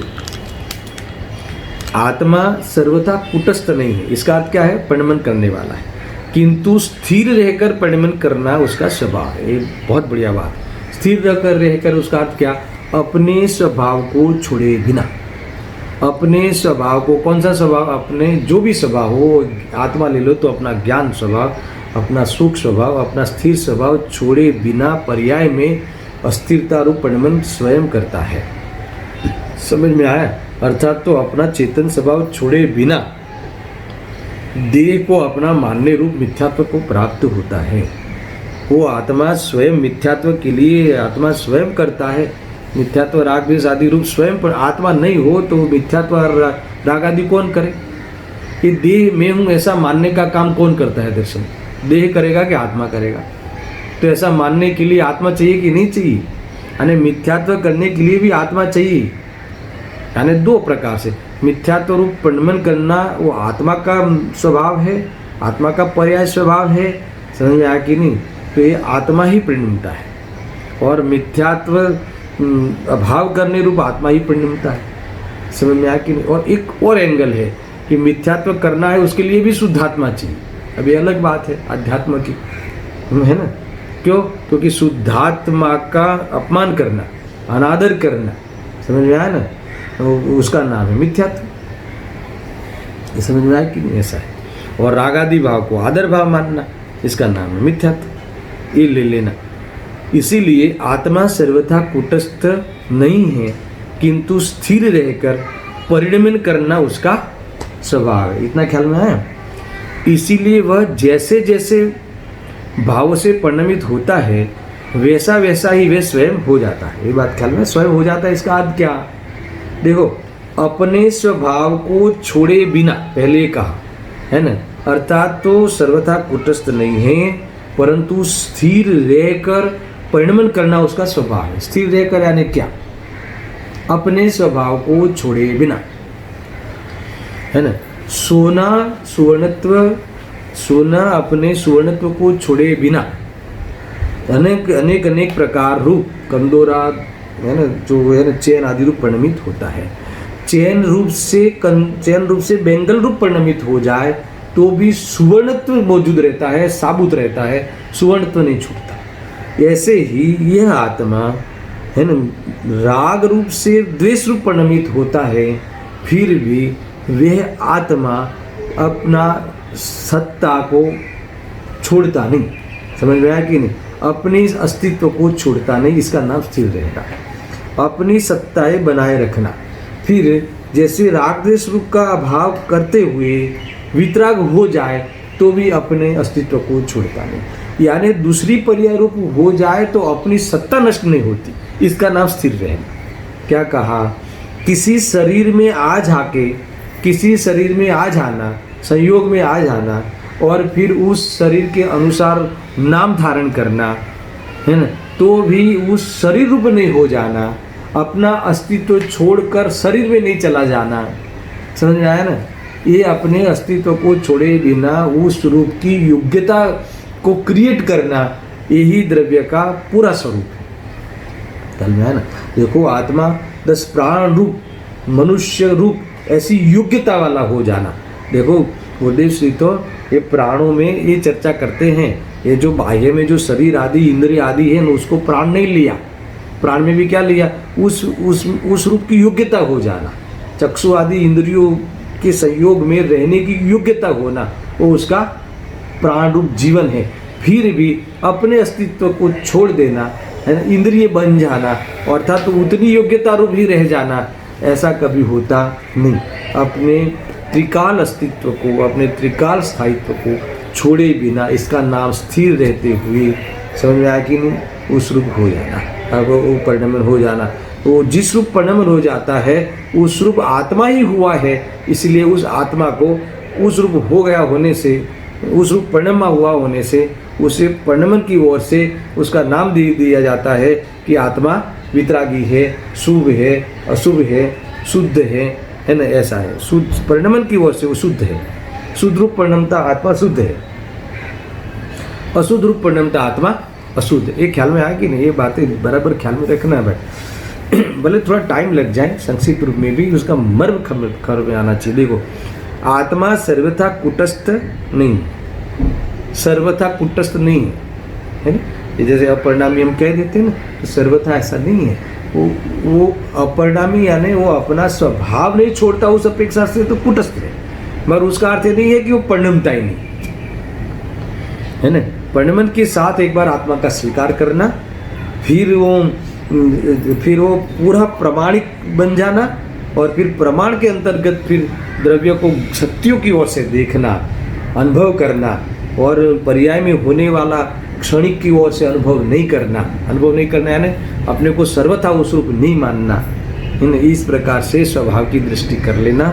आत्मा सर्वथा कुटस्थ नहीं है, इसका अर्थ क्या है? परिणमन करने वाला है, किंतु स्थिर रहकर परिणमन करना उसका स्वभाव है। ये बहुत बढ़िया बात। स्थिर रहकर उसका अर्थ क्या? अपने स्वभाव को छोड़े बिना। अपने स्वभाव को, कौन सा स्वभाव? अपने जो भी स्वभाव हो, आत्मा ले लो तो अपना ज्ञान स्वभाव, अपना सुख स्वभाव, अपना स्थिर स्वभाव छोड़े बिना पर्याय में अस्थिरता रूप परिणमन स्वयं करता है। समझ में आया? अर्थात तो अपना चेतन स्वभाव छोड़े बिना देह को अपना मानने रूप मिथ्यात्व को प्राप्त होता है। वो आत्मा स्वयं मिथ्यात्व के लिए आत्मा स्वयं करता है। मिथ्यात्व राग द्वेष आदि रूप स्वयं, पर आत्मा नहीं हो तो मिथ्यात्व राग आदि कौन करे? ये देह में हूँ ऐसा मानने का काम कौन करता है? दर्शन देह करेगा कि आत्मा करेगा? तो ऐसा मानने के लिए आत्मा चाहिए कि नहीं चाहिए? यानी मिथ्यात्व करने के लिए भी आत्मा चाहिए। यानी दो प्रकार से मिथ्यात्व रूप परिणमन करना वो आत्मा का स्वभाव है, आत्मा का पर्याय स्वभाव है। समझ में आया कि नहीं? तो ये आत्मा ही परिणमता है, और मिथ्यात्व अभाव करने रूप आत्मा ही परिणमता है। समझ में आया कि नहीं? और एक और एंगल है कि मिथ्यात्व करना है उसके लिए भी शुद्धात्मा चाहिए। अब ये अलग बात है अध्यात्म की, है ना। क्यों? क्योंकि शुद्धात्मा का अपमान करना, अनादर करना, समझ में आया ना, तो उसका नाम है मिथ्यात्व। ये समझ में आया कि नहीं? ऐसा है। और रागादि भाव को आदर भाव मानना, इसका नाम है मिथ्यात्व। ये ले लेना। इसीलिए आत्मा सर्वथा कुटस्थ नहीं है, किंतु स्थिर रहकर परिणमन करना उसका स्वभाव है। इतना ख्याल में आया? इसीलिए वह जैसे जैसे भाव से परिणमित होता है वैसा वैसा ही वह स्वयं हो जाता है। ये बात ख्याल में? स्वयं हो जाता है, इसका अर्थ क्या? देखो अपने स्वभाव को छोड़े बिना, पहले कहा है ना, अर्थात तो सर्वथा कुटस्थ नहीं है, परंतु स्थिर रहकर परिणमन करना उसका स्वभाव है। स्थिर रहकर यानी क्या? अपने स्वभाव को छोड़े बिना, है ना। सोना सुवर्णत्व, सोना अपने सुवर्णत्व को छोड़े बिना अनेक अनेक अनेक प्रकार रूप कंदोरा, है ना, जो है ना चैन आदि रूप परिणमित होता है। चैन रूप से बेंगल रूप परिणमित हो जाए तो भी सुवर्णत्व मौजूद रहता है, साबुत रहता है, सुवर्णत्व नहीं छूटता। ऐसे ही यह आत्मा, है ना, राग रूप से द्वेष रूप परिणमित होता है, फिर भी वह आत्मा अपना सत्ता को छोड़ता नहीं। समझ में आया कि नहीं? अपने इस अस्तित्व को छोड़ता नहीं, इसका नाम स्थिर रहना है। अपनी सत्ताएं बनाए रखना। फिर जैसे राग द्वेष रूप का अभाव करते हुए वितराग हो जाए तो भी अपने अस्तित्व को छोड़ता नहीं। यानी दूसरी पर्याय रूप हो जाए तो अपनी सत्ता नष्ट नहीं होती, इसका नाम स्थिर रहना। क्या कहा? किसी शरीर में आ जाके, किसी शरीर में आ जाना, संयोग में आ जाना, और फिर उस शरीर के अनुसार नाम धारण करना, है ना, तो भी उस शरीर रूप नहीं हो जाना, अपना अस्तित्व छोड़कर शरीर में नहीं चला जाना, समझ में आया ना। ये अपने अस्तित्व को छोड़े बिना उस रूप की योग्यता को क्रिएट करना, यही द्रव्य का पूरा स्वरूप है। समझ में आया ना। देखो आत्मा 10 प्राण रूप, मनुष्य रूप, ऐसी योग्यता वाला हो जाना। देखो गुरुदेव श्री तो ये प्राणों में ये चर्चा करते हैं, ये जो बाह्य में जो शरीर आदि इंद्रिय आदि है उसको प्राण नहीं लिया, प्राण में भी क्या लिया, उस रूप की योग्यता हो जाना। चक्षु आदि इंद्रियों के संयोग में रहने की योग्यता होना, वो उसका प्राण रूप जीवन है। फिर भी अपने अस्तित्व को छोड़ देना है ना, इंद्रिय बन जाना, अर्थात तो उतनी योग्यता रूप ही रह जाना, ऐसा कभी होता नहीं। अपने त्रिकाल अस्तित्व को, अपने त्रिकाल स्थायित्व को छोड़े बिना, इसका नाम स्थिर रहते हुए, समझ में आया कि नहीं, उस रूप हो जाना। अब वो परिणमन हो जाना, तो जिस रूप परिणमन हो जाता है उस रूप आत्मा ही हुआ है, इसलिए उस आत्मा को उस रूप हो गया होने से, उस रूप परिणमा हुआ होने से, उसे परिणमन की ओर से उसका नाम दिया जाता है कि आत्मा वितरागी है, शुभ है, अशुभ है, शुद्ध है ना, ऐसा है। शुद्ध परिणमन की ओर से वो शुद्ध है। शुद्ध रूप परिणमता आत्मा शुद्ध है, अशुद्ध रूप परिणमता आत्मा अशुद्ध। ये ख्याल में आया कि नहीं, ये बातें बराबर ख्याल में रखना है भाई। भले थोड़ा टाइम लग जाए, संक्षिप्त रूप में भी उसका मर्म खबर में आना चाहिए। देखो आत्मा सर्वथा कुटस्थ नहीं, सर्वथा कुटस्थ नहीं है ना। ये जैसे अपरिणामी हम कह देते हैं ना, तो सर्वथा ऐसा नहीं है। वो अपरिणामी यानी वो अपना स्वभाव नहीं छोड़ता उस अपेक्षा से, तो कुटस्थ है, मगर उसका अर्थ नहीं है कि वो परिणमता ही नहीं है ना। परिणमन के साथ एक बार आत्मा का स्वीकार करना, फिर वो पूरा प्रमाणिक बन जाना, और फिर प्रमाण के अंतर्गत फिर द्रव्य को शक्तियों की ओर से देखना, अनुभव करना, और पर्याय में होने वाला क्षणिक की ओर से अनुभव नहीं करना यानी अपने को सर्वथा उस रूप नहीं मानना। इस प्रकार से स्वभाव की दृष्टि कर लेना,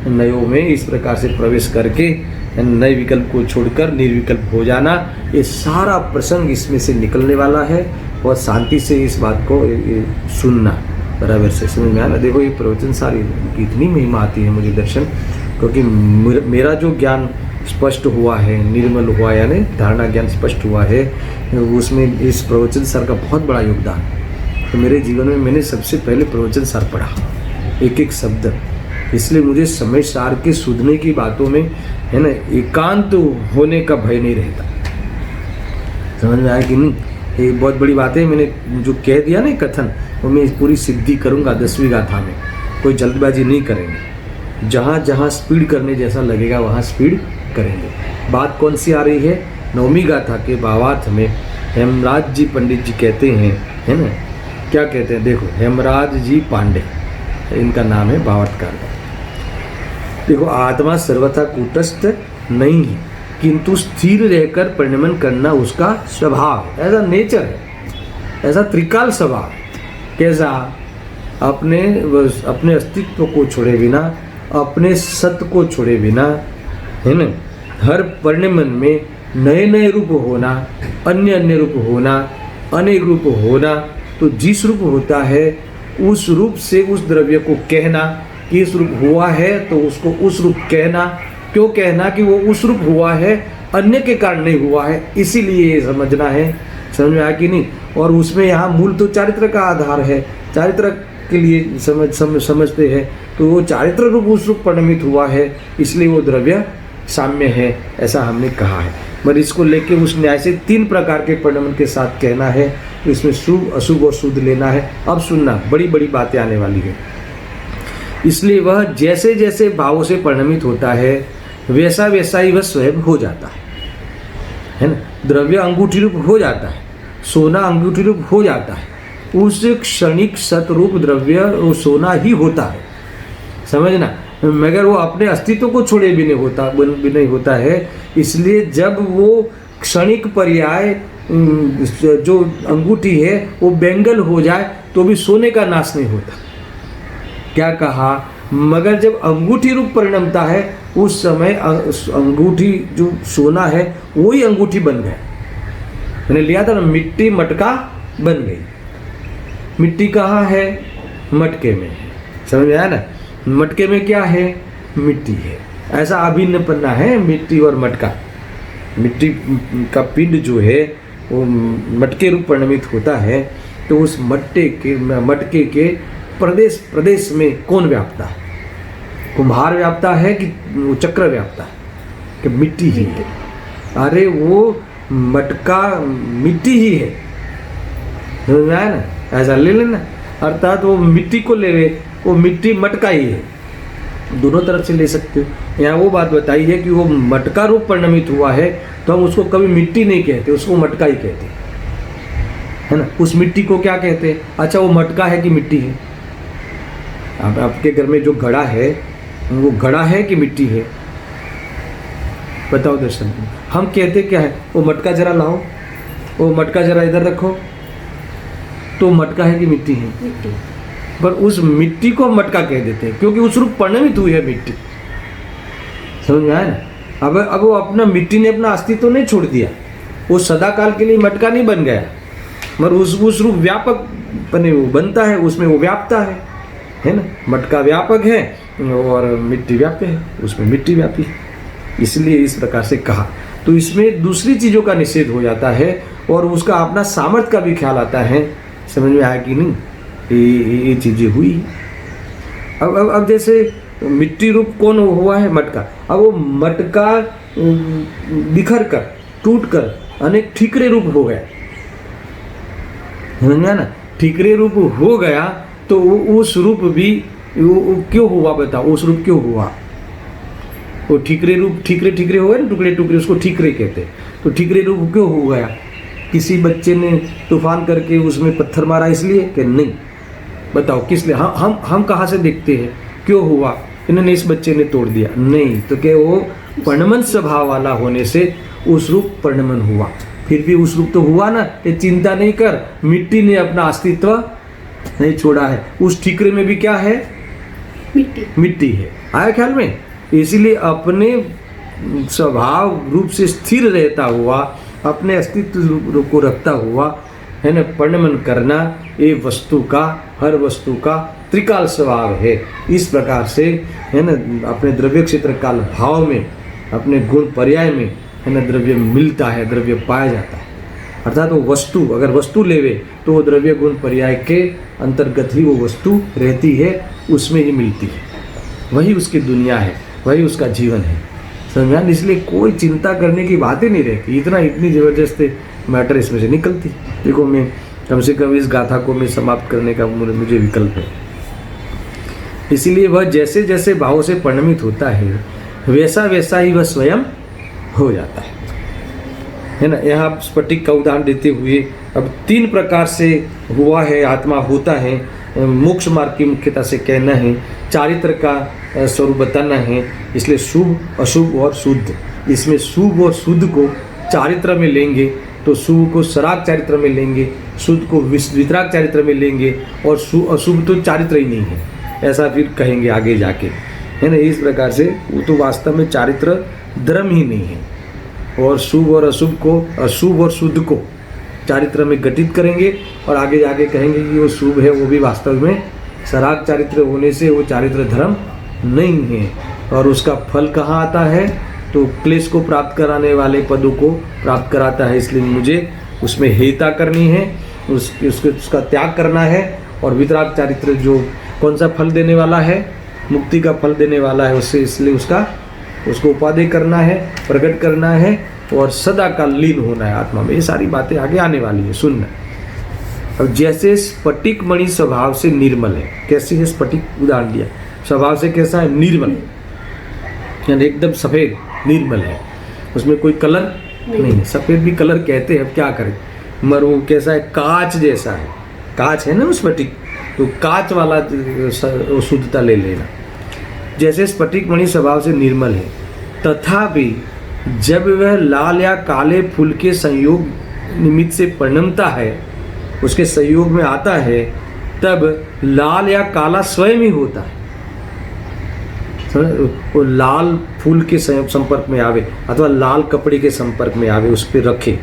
नयों में इस प्रकार से प्रवेश करके नए विकल्प को छोड़कर निर्विकल्प हो जाना, ये सारा प्रसंग इसमें से निकलने वाला है। और शांति से इस बात को सुनना, बराबर से समझ में आना। देखो ये प्रवचन सारी कितनी महिमा आती है मुझे दर्शन, क्योंकि मेरा जो ज्ञान स्पष्ट हुआ है, निर्मल हुआ, यानी धारणा ज्ञान स्पष्ट हुआ है, उसमें इस प्रवचन सार का बहुत बड़ा योगदान। तो मेरे जीवन में मैंने सबसे पहले प्रवचन सार पढ़ा, एक एक शब्द, इसलिए मुझे समय सार के सुधने की बातों में है ना एकांत होने का भय नहीं रहता। समझ में आया कि नहीं, ये बहुत बड़ी बात है। मैंने जो कह दिया ना कथन, वो मैं पूरी सिद्धि करूँगा 10वीं गाथा में, कोई जल्दबाजी नहीं करेंगे। जहाँ जहाँ स्पीड करने जैसा लगेगा वहाँ स्पीड करेंगे। बात कौन सी आ रही है, 9वीं गाथा के भावार्थ में हेमराज जी पंडित जी कहते हैं, है ना, क्या कहते हैं, देखो हेमराज जी पांडे इनका नाम है भावार्थकार। देखो आत्मा सर्वथा कूटस्थ नहीं है, किंतु स्थिर रहकर परिणमन करना उसका स्वभाव है, ऐसा नेचर है, ऐसा त्रिकाल स्वभाव। कैसा, अपने अस्तित्व को छोड़े बिना, अपने सत्य को छोड़े बिना, है ना, हर परिणमन में नए नए रूप होना, अन्य अन्य रूप होना, अनेक रूप होना। तो जिस रूप होता है उस रूप से उस द्रव्य को कहना कि इस रूप हुआ है, तो उसको उस रूप कहना। क्यों कहना कि वो उस रूप हुआ है, अन्य के कारण नहीं हुआ है, इसीलिए समझना है। समझ में आया कि नहीं। और उसमें यहाँ मूल तो चारित्र का आधार है, चारित्र के लिए समझते हैं, तो वो चारित्र रूप उस रूप परिणमित हुआ है, इसलिए वो द्रव्य साम्य है, ऐसा हमने कहा है। मगर इसको लेके उस न्याय से 3 प्रकार के परिणमन के साथ कहना है, तो इसमें शुभ, अशुभ और शुद्ध लेना है। अब सुनना, बड़ी बड़ी बातें आने वाली है। इसलिए वह जैसे जैसे भावों से परिणमित होता है, वैसा वैसा ही वह स्वयं हो जाता है ना। द्रव्य अंगूठी रूप हो जाता है, सोना अंगूठी रूप हो जाता है, उस क्षणिक सतरूप द्रव्य वो सोना ही होता है, समझना। मगर वो अपने अस्तित्व को छोड़े भी नहीं होता है। इसलिए जब वो क्षणिक पर्याय जो अंगूठी है वो बेंगल हो जाए तो भी सोने का नाश नहीं होता। क्या कहा, मगर जब अंगूठी रूप परिणमता है उस समय अंगूठी जो सोना है वही अंगूठी बन गया। मैंने लिया था ना, मिट्टी मटका बन गई। मिट्टी कहाँ है, मटके में है। समझ में आया ना? मटके में क्या है? मिट्टी है। ऐसा अभिन्न पन्ना है मिट्टी और मटका। मिट्टी का पिंड जो है वो मटके रूप परिणमित होता है, तो उस मटके के प्रदेश प्रदेश में कौन व्यापता है? कुम्हार व्यापता है कि वो चक्र व्यापता है कि मिट्टी ही है? अरे वो मटका मिट्टी ही है। समझ में आया ना? ऐसा ले लेना, अर्थात वो मिट्टी को ले ले, वो मिट्टी मटका ही है। दोनों तरफ से ले सकते हो। यहाँ वो बात बताई है कि वो मटका रूप परिणमित हुआ है, तो हम उसको कभी मिट्टी नहीं कहते, उसको मटका ही कहते हैं, है ना? उस मिट्टी को क्या कहते हैं? अच्छा, वो मटका है कि मिट्टी है? अब आपके घर में जो घड़ा है वो घड़ा है कि मिट्टी है? बताओ दर्शन। हम कहते क्या है? वो मटका जरा लाओ, वो मटका जरा इधर रखो, तो मटका है कि मिट्टी है? मिट्टी। पर उस मिट्टी को हम मटका कह देते हैं क्योंकि उस रूप परिणमित हुई है मिट्टी। समझ में आया ना? अब वो अपना मिट्टी ने अपना अस्तित्व नहीं छोड़ दिया, वो सदा काल के लिए मटका नहीं बन गया, मगर उस रूप व्यापक बने वो बनता है, उसमें वो व्यापता है ना? मटका व्यापक है और मिट्टी व्याप्य है, उसमें मिट्टी व्यापी है, इसलिए इस प्रकार से कहा। तो इसमें दूसरी चीज़ों का निषेध हो जाता है और उसका अपना सामर्थ्य का भी ख्याल आता है। समझ में आया कि नहीं? ये चीज़ें हुई। अब जैसे मिट्टी रूप कौन हुआ है? मटका। अब वो मटका बिखर कर टूट कर अनेक ठीकरे रूप हो गया। समझ में आया ना? ठीकरे रूप हो गया तो उस रूप भी वो क्यों हुआ? बताओ, उस रूप क्यों हुआ? वो ठीकरे रूप, ठीकरे हो गए ना, टुकड़े टुकड़े, उसको ठीकरे कहते हैं। तो ठीकरे रूप क्यों हो गया? किसी बच्चे ने तूफान करके उसमें पत्थर मारा इसलिए कि नहीं? बताओ किस लिए? हम कहाँ से देखते हैं क्यों हुआ? इन्होंने इस बच्चे ने तोड़ दिया, नहीं, तो क्या वो परिणमन स्वभाव वाला होने से उस रूप परिणमन हुआ। फिर भी उस रूप तो हुआ ना, ये चिंता नहीं कर, मिट्टी ने अपना अस्तित्व नहीं छोड़ा है। उस ठीकरे में भी क्या है? मिट्टी है। आया ख्याल में? इसीलिए अपने स्वभाव रूप से स्थिर रहता हुआ, अपने अस्तित्व को रखता हुआ, है ना, परिणमन करना ये वस्तु का, हर वस्तु का त्रिकाल स्वभाव है। इस प्रकार से, है ना, अपने द्रव्य क्षेत्र काल भाव में, अपने गुण पर्याय में, है ना, द्रव्य मिलता है, द्रव्य पाया जाता है। अर्थात वो वस्तु, अगर वस्तु लेवे तो वो द्रव्य गुण पर्याय के अंतर्गत ही वो वस्तु रहती है, उसमें ही मिलती है, वही उसकी दुनिया है, वही उसका जीवन है। समझ? इसलिए कोई चिंता करने की बात ही नहीं रहती। इतनी ज़बरदस्त मैटर इसमें से निकलती। देखो, मैं कम से कम इस गाथा को मैं समाप्त करने का मुझे विकल्प है। इसीलिए वह जैसे जैसे भाव से परिणमित होता है वैसा वैसा ही वह स्वयं हो जाता है ना? यहाँ स्फटिक का उदाहरण देते हुए अब 3 प्रकार से हुआ है, आत्मा होता है। मोक्ष मार्ग की मुख्यता से कहना है, चारित्र का स्वरूप बताना है, इसलिए शुभ, अशुभ और शुद्ध। इसमें शुभ और शुद्ध को चारित्र में लेंगे तो शुभ को सराग चारित्र में लेंगे, शुद्ध को वितराग चारित्र में लेंगे, और अशुभ तो चारित्र ही नहीं है, ऐसा फिर कहेंगे आगे जाके, है ना? इस प्रकार से वो तो वास्तव में चारित्र धर्म ही नहीं है। और शुभ और अशुभ को, अशुभ और शुद्ध को चारित्र में घटित करेंगे और आगे जाके कहेंगे कि वो शुभ है, वो भी वास्तव में सराग चारित्र होने से वो चारित्र धर्म नहीं है। और उसका फल कहाँ आता है? तो क्लेश को प्राप्त कराने वाले पदों को प्राप्त कराता है। इसलिए मुझे उसमें हेयता करनी है, उसका त्याग करना है। और वितराग चारित्र जो कौन सा फल देने वाला है? मुक्ति का फल देने वाला है, उससे इसलिए उसको उपादेय करना है, प्रकट करना है और सदा का लीन होना है आत्मा में। ये सारी बातें आगे आने वाली है, सुनना। अब जैसे स्फटिक मणि स्वभाव से निर्मल है, कैसी है स्फटिक? उदाहरण दिया, स्वभाव से कैसा है? निर्मल, यानी एकदम सफ़ेद निर्मल है, उसमें कोई कलर नहीं है। सफ़ेद भी कलर कहते हैं, अब क्या करें, मगर वो कैसा है? कांच जैसा है। कांच है ना स्फटिक, तो कांच वाला शुद्धता ले लेना। जैसे स्फटिक मणि स्वभाव से निर्मल है, तथापि जब वह लाल या काले फूल के संयोग निमित्त से परिणमता है, उसके संयोग में आता है, तब लाल या काला स्वयं ही होता है। वो लाल फूल के संपर्क में आवे अथवा लाल कपड़े के संपर्क में आवे, उस पर रखे,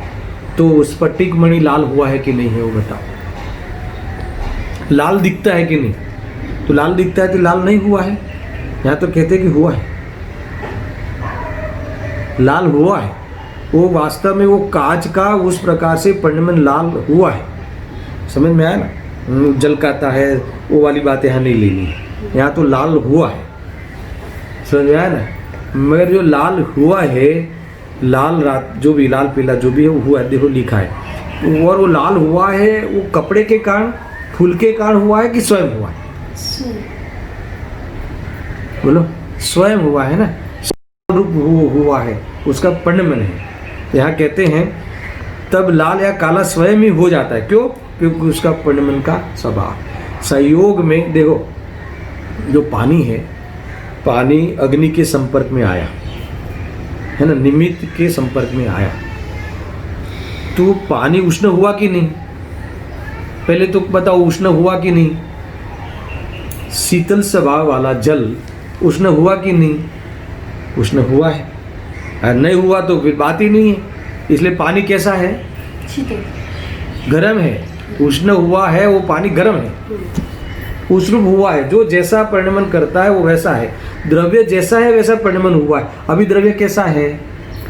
तो स्फटिक मणि लाल हुआ है कि नहीं है? वो बताओ। लाल दिखता है कि नहीं? तो लाल दिखता है तो लाल नहीं हुआ है। यहाँ तो कहते हैं कि हुआ है, लाल हुआ है। वो वास्तव में वो कांच का उस प्रकार से परिणमन लाल हुआ है। समझ में आया ना? जल काता है वो वाली बात यहाँ नहीं लेनी है, यहाँ तो लाल हुआ है। समझ में आया ना? मगर जो लाल हुआ है, लाल रात जो भी लाल पीला जो भी है वो हुआ है, देखो लिखा है। और वो लाल हुआ है वो कपड़े के कारण, फूल के कारण हुआ है कि स्वयं हुआ है? बोलो, स्वयं हुआ है ना, रूप हुआ है, उसका परिणमन है। यहाँ कहते हैं तब लाल या काला स्वयं ही हो जाता है। क्यों? क्योंकि उसका परिणमन का स्वभाव। संयोग में देखो, जो पानी है, पानी अग्नि के संपर्क में आया है ना, निमित्त के संपर्क में आया, तो पानी उष्ण हुआ कि नहीं? पहले तो बताओ, उष्ण हुआ कि नहीं? शीतल स्वभाव वाला जल उष्ण हुआ कि नहीं? उष्ण हुआ है। अगर नहीं हुआ तो फिर बात ही नहीं है। इसलिए पानी कैसा है? गर्म है। उष्ण हुआ है वो पानी गर्म है, उष्ण हुआ है। जो जैसा परिणमन करता है वो वैसा है। द्रव्य जैसा है वैसा परिणमन हुआ है। अभी द्रव्य कैसा है?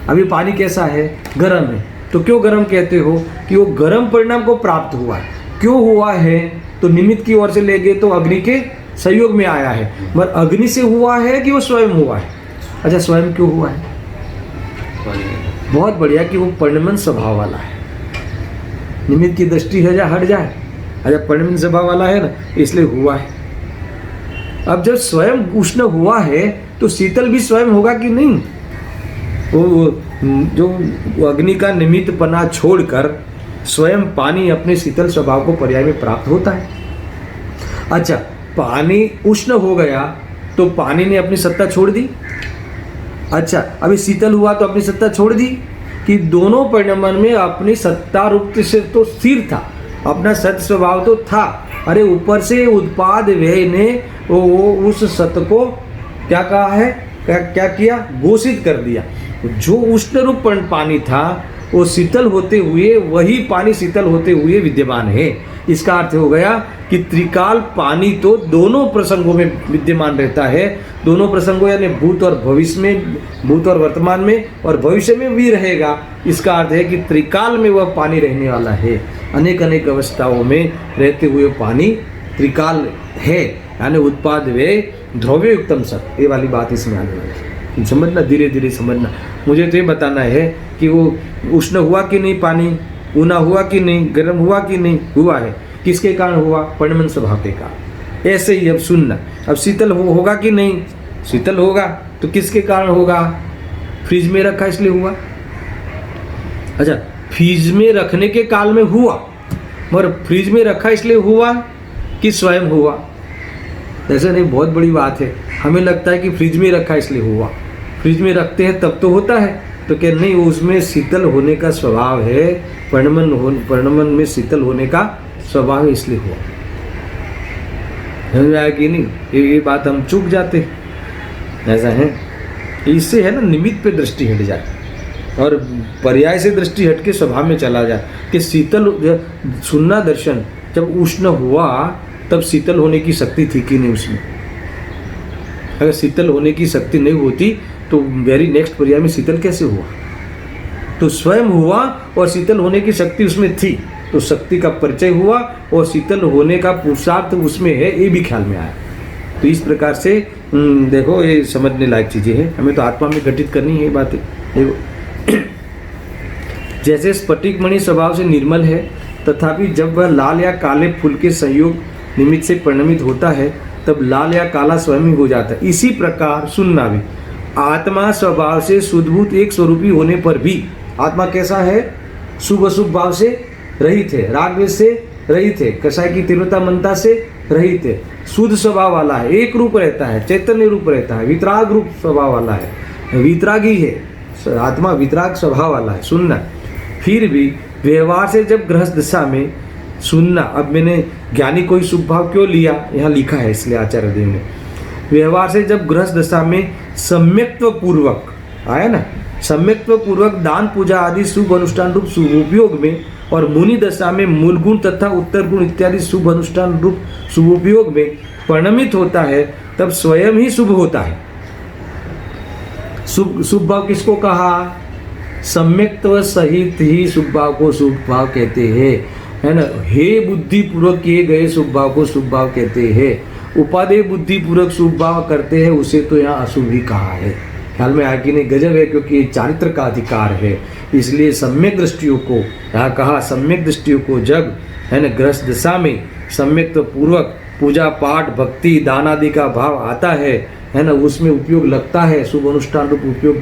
अभी पानी कैसा है? गर्म है। तो क्यों गर्म कहते हो? कि वो गर्म परिणाम को प्राप्त हुआ है। क्यों हुआ है? तो निमित्त की ओर से ले गए तो अग्नि के संयोग में आया है। मगर अग्नि से हुआ है कि वो स्वयं हुआ है? अच्छा, स्वयं क्यों हुआ है? बहुत बढ़िया, कि वो परिणमन स्वभाव वाला है। निमित्त की दृष्टि है जा हट जाए। अच्छा, परिणमन स्वभाव वाला है ना, इसलिए हुआ है। अब जब स्वयं उष्ण हुआ है तो शीतल भी स्वयं होगा कि नहीं? वो जो अग्नि का निमित्तपना छोड़कर स्वयं पानी अपने शीतल स्वभाव को पर्याय में प्राप्त होता है। अच्छा, पानी उष्ण हो गया तो पानी ने अपनी सत्ता छोड़ दी। अच्छा, अभी शीतल हुआ तो अपनी सत्ता छोड़ दी। कि दोनों परिणमन में अपनी सत्ता रूप से तो स्थिर था, अपना सत्य स्वभाव तो था। अरे ऊपर से उत्पाद व्यय ने वो उस सत्य को क्या कहा है, क्या किया? घोषित कर दिया। जो उष्ण रूप पानी था वो शीतल होते हुए, वही पानी शीतल होते हुए विद्यमान है। इसका अर्थ हो गया कि त्रिकाल पानी तो दोनों प्रसंगों में विद्यमान रहता है। दोनों प्रसंगों यानी भूत और भविष्य में, भूत और वर्तमान में, और भविष्य में भी रहेगा। इसका अर्थ है कि त्रिकाल में वह पानी रहने वाला है। अनेक अनेक अवस्थाओं में रहते हुए पानी त्रिकाल है, यानी उत्पाद व्यय द्रव्य युक्तम सत। ये वाली बात इसमें आने वाली है। समझना, धीरे धीरे समझना। मुझे तो ये बताना है कि वो उष्ण हुआ कि नहीं, पानी ऊना हुआ कि नहीं, गर्म हुआ कि नहीं? हुआ है। किसके कारण हुआ? परिणमन स्वभाव के कारण। ऐसे ही अब सुनना, अब शीतल होगा कि नहीं? शीतल होगा तो किसके कारण होगा? फ्रिज में रखा इसलिए हुआ। अच्छा, फ्रिज में रखने के काल में हुआ, मगर फ्रिज में रखा इसलिए हुआ कि स्वयं हुआ? ऐसा नहीं, बहुत बड़ी बात है। हमें लगता है कि फ्रिज में रखा इसलिए हुआ, फ्रिज में रखते हैं तब तो होता है। तो क्या नहीं, उसमें शीतल होने का स्वभाव है, परिणमन में शीतल होने का स्वभाव है, इसलिए हुआ। समझ में आया कि नहीं? ये बात हम चूक जाते हैं। ऐसा है, इससे है ना, निमित्त पे दृष्टि हट जाए और पर्याय से दृष्टि हट के स्वभाव में चला जाए कि शीतल सुनना दर्शन जब उष्ण हुआ तब शीतल होने की शक्ति थी कि नहीं उसमें? अगर शीतल होने की शक्ति नहीं होती तो वेरी नेक्स्ट पर्याय में शीतल कैसे हुआ? तो स्वयं हुआ और शीतल होने की शक्ति उसमें थी, तो शक्ति का परिचय हुआ और शीतल होने का पुरुषार्थ उसमें है, ये भी ख्याल में आया। तो इस प्रकार से देखो, ये समझने लायक चीजें हैं। हमें तो आत्मा में घटित करनी है ये बातें। देखो, जैसे स्फटिक मणि स्वभाव से निर्मल है, तथापि जब वह लाल या काले फूल के संयोग निमित्त से परिणमित होता है तब लाल या काला स्वयं ही हो जाता है। इसी प्रकार सुनना भी, आत्मा स्वभाव से शुद्धभूत एक स्वरूपी होने पर भी आत्मा कैसा है? शुभ अशुभ भाव से रहित है, राग द्वेष से रहित है, कषाय की तीव्रता मनता से रहित है, शुद्ध स्वभाव वाला है, एक रूप रहता है, चैतन्य रूप रहता है, वितराग रूप स्वभाव वाला है, वितरागी है आत्मा, वितराग स्वभाव वाला है। सुनना, फिर भी व्यवहार से जब गृहस्थ दशा में सुनना, अब मैंने ज्ञानी कोई शुभ भाव क्यों लिया, यहाँ लिखा है इसलिए आचार्य देव ने, व्यवहार से जब गृहस्थ दशा में सम्यक्त्व पूर्वक आया ना। सम्यक्त्व पूर्वक दान पूजा आदि शुभ अनुष्ठान रूप शुभ उपयोग में और मुनि दशा में मूल गुण तथा उत्तर गुण इत्यादि शुभ अनुष्ठान रूप शुभ उपयोग में परिणमित होता है, तब स्वयं ही शुभ होता है। शुभ भाव किसको कहा? सम्यक्त्व सहित ही शुभ भाव को शुभ भाव कहते हैं, है ना। हे बुद्धि पूर्वक किए गए शुभ भाव को शुभ भाव कहते हैं। उपादेय बुद्धि पूर्वक शुभ भाव करते हैं उसे तो यहाँ अशुभ ही कहा है। ख्याल में आया कि नहीं? गजब है, क्योंकि ये चारित्र का अधिकार है, इसलिए सम्यक दृष्टियों को यहाँ कहा। सम्यक दृष्टियों को जब, है ना, ग्रस्त दशा में सम्यक्त्व पूर्वक पूजा पाठ भक्ति दान आदि का भाव आता है ना, उसमें उपयोग लगता है, शुभ अनुष्ठान रूप उपयोग,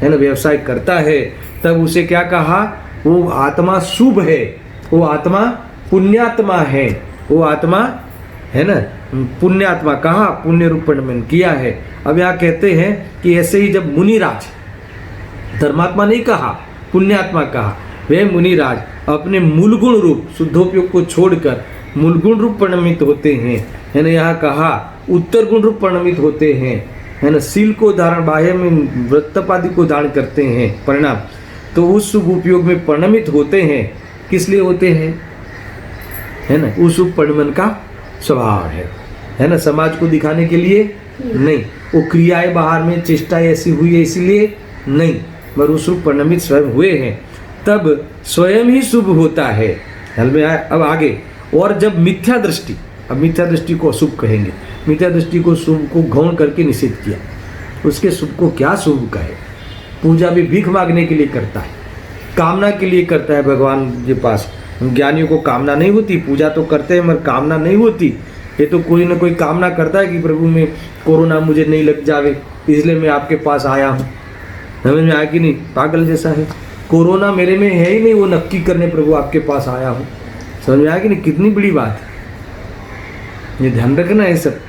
है ना, व्यवसाय करता है, तब उसे क्या कहा? वो आत्मा शुभ है, वो आत्मा पुण्यात्मा है, वो आत्मा, है ना, पुण्यात्मा। कहा? पुण्य रूप परिणमन किया है। अब यहाँ कहते हैं कि ऐसे ही जब मुनिराज, धर्मात्मा नहीं कहा, पुण्यात्मा कहा, वे मुनिराज अपने मूल गुण रूप शुद्धोपयोग को छोड़कर मूल गुण रूप परिणमित होते हैं, है ना। यहाँ कहा उत्तर गुण रूप परिणमित होते हैं, है ना। शील को धारण, बाह्य में व्रतपादि को धारण करते हैं परिणाम, तो उस शुभ उपयोग में परिणमित होते हैं। किस लिए होते हैं? है ना, उस शुभ परिणमन का स्वभाव है ना। समाज को दिखाने के लिए नहीं, वो क्रियाएं बाहर में चेष्टाएं ऐसी हुई है इसीलिए नहीं, पर उस शुभ परिणमित स्वयं हुए हैं, तब स्वयं ही शुभ होता है। ख्याल में आया? अब आगे, और जब मिथ्या दृष्टि, अब मिथ्या दृष्टि को अशुभ कहेंगे, मिथ्या दृष्टि को शुभ को गौण करके निषेध किया, उसके शुभ को क्या शुभ कहे? पूजा भी भीख मांगने के लिए करता है, कामना के लिए करता है भगवान के पास। ज्ञानियों को कामना नहीं होती, पूजा तो करते हैं मगर कामना नहीं होती। ये तो कोई ना कोई कामना करता है कि प्रभु में कोरोना मुझे नहीं लग जावे, इसलिए मैं आपके पास आया हूँ। समझ में आया कि नहीं? पागल जैसा है, कोरोना मेरे में है ही नहीं, वो नक्की करने प्रभु आपके पास आया हूँ। समझ में आया कि नहीं? कितनी बड़ी बात है, ये ध्यान रखना है सब।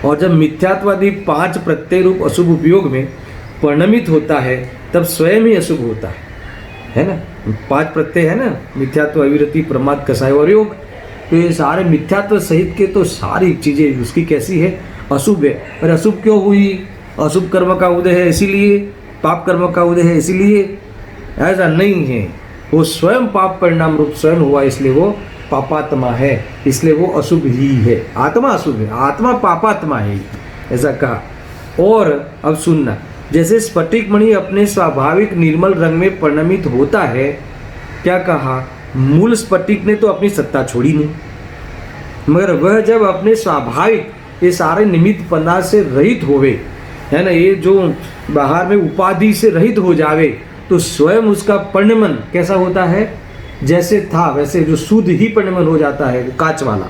और जब मिथ्यात्वादी 5 प्रत्यय रूप अशुभ उपयोग में परिणमित होता है, तब स्वयं ही अशुभ होता है ना। 5 प्रत्यय है ना, मिथ्यात्व, अविरति, प्रमाद, कसाय और योग, तो ये सारे मिथ्यात्व सहित के तो सारी चीजें उसकी कैसी है? अशुभ है। और अशुभ क्यों हुई? अशुभ कर्म का उदय है इसीलिए, पाप कर्म का उदय है इसीलिए? ऐसा नहीं है, वो स्वयं पाप परिणाम रूप स्वयं हुआ, इसलिए वो पापात्मा है, इसलिए वो अशुभ ही है। आत्मा अशुभ है, आत्मा पापात्मा है, ऐसा कहा। और अब सुनना, जैसे स्फटिक मणि अपने स्वाभाविक निर्मल रंग में परिणमित होता है, क्या कहा? मूल स्फटिक ने तो अपनी सत्ता छोड़ी नहीं, मगर वह जब अपने स्वाभाविक ये सारे निमित्त पदार्थ से रहित होवे, है ना, ये जो बाहर में उपाधि से रहित हो जावे, तो स्वयं उसका परिणमन कैसा होता है? जैसे था वैसे, जो शुद्ध ही परिणमन हो जाता है, कांच वाला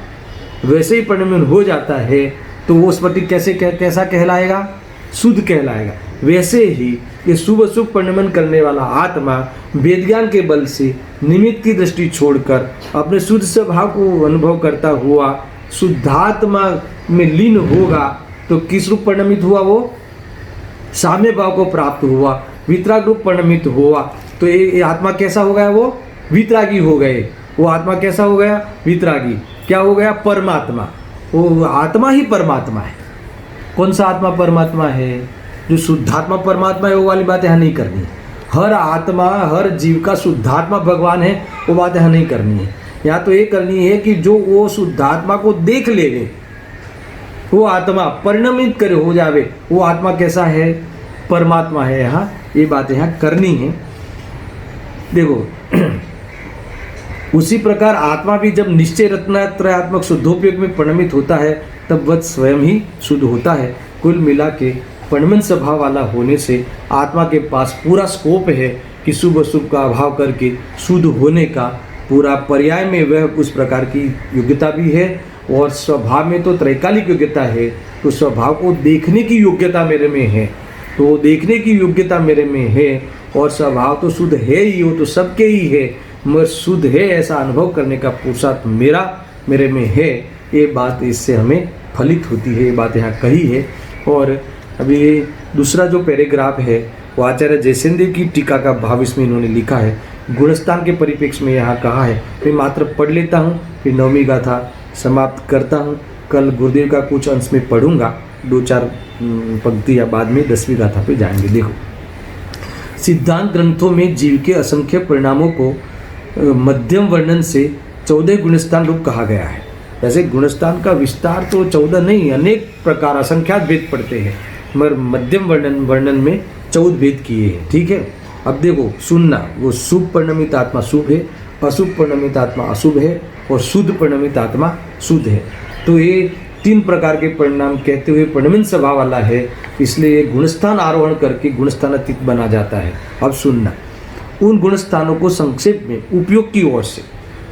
वैसे ही परिणमन हो जाता है, तो वो स्फटिक कैसा कहलाएगा? शुद्ध कहलाएगा। वैसे ही ये शुभ अशुभ परिणमन करने वाला आत्मा वेद ज्ञान के बल से निमित्त की दृष्टि छोड़कर अपने शुद्ध स्वभाव को अनुभव करता हुआ शुद्धात्मा में लीन होगा, तो किस रूप परिणमित हुआ? वो साम्य भाव को प्राप्त हुआ, वितराग रूप परिणमित हुआ। तो ये आत्मा कैसा हो गया? वो वितरागी हो गए। वो आत्मा कैसा हो गया? वितरागी। क्या हो गया? परमात्मा। वो आत्मा ही परमात्मा है। कौन सा आत्मा परमात्मा है? जो शुद्धात्मा परमात्मा है, वो वाली बात यहाँ नहीं करनी है। हर आत्मा, हर जीव का शुद्धात्मा भगवान है, वो बात यहाँ नहीं करनी है। यहाँ तो ये करनी है कि जो वो शुद्धात्मा को देख लेवे, वो आत्मा परिणमित करे हो जावे, वो आत्मा कैसा है? परमात्मा है। यहाँ ये बात यहाँ करनी है। देखो उसी प्रकार आत्मा भी जब निश्चय रत्नात्रयात्मक शुद्धोपयोग में परिणमित होता है, तब वह स्वयं ही शुद्ध होता है। कुल मिला के परिणमन स्वभाव वाला होने से आत्मा के पास पूरा स्कोप है कि शुभ अशुभ का अभाव करके शुद्ध होने का पूरा पर्याय में वह उस प्रकार की योग्यता भी है। और स्वभाव में तो त्रैकालिक योग्यता है, तो स्वभाव को देखने की योग्यता मेरे में है, तो देखने की योग्यता मेरे में है। और स्वभाव तो शुद्ध है ही, वो तो सबके ही है, मगर शुद्ध है ऐसा अनुभव करने का पुरुषार्थ मेरे में है। ये बात इससे हमें फलित होती है, ये बात यहाँ कही है। और अभी ये दूसरा जो पैराग्राफ है वो आचार्य जयसेन देव की टीका का भाव इसमें इन्होंने लिखा है। गुणस्थान के परिप्रेक्ष्य में यहाँ कहा है। मैं मात्र पढ़ लेता हूँ, फिर 9वीं गाथा समाप्त करता हूँ। कल गुरुदेव का कुछ अंश में पढ़ूंगा, 2-4 पंक्ति या बाद में 10वीं गाथा पे जाएंगे। देखो सिद्धांत ग्रंथों में जीव के असंख्य परिणामों को मध्यम वर्णन से 14 गुणस्थान रूप कहा गया है। वैसे गुणस्थान का विस्तार तो 14 नहीं, अनेक प्रकार असंख्यात भेद पड़ते हैं, मगर मध्यम वर्णन में 14 भेद किए हैं। ठीक है, अब देखो सुनना, वो शुभ परिणमित आत्मा शुभ है, अशुभ परिणमित आत्मा अशुभ है और शुद्ध परिणमित आत्मा शुद्ध है। तो ये 3 प्रकार के परिणाम कहते हुए परिणमित स्वभाव वाला है, इसलिए ये गुणस्थान आरोहण करके गुणस्थानातीत बना जाता है। अब सुनना, उन गुणस्थानों को संक्षेप में उपयोग की ओर से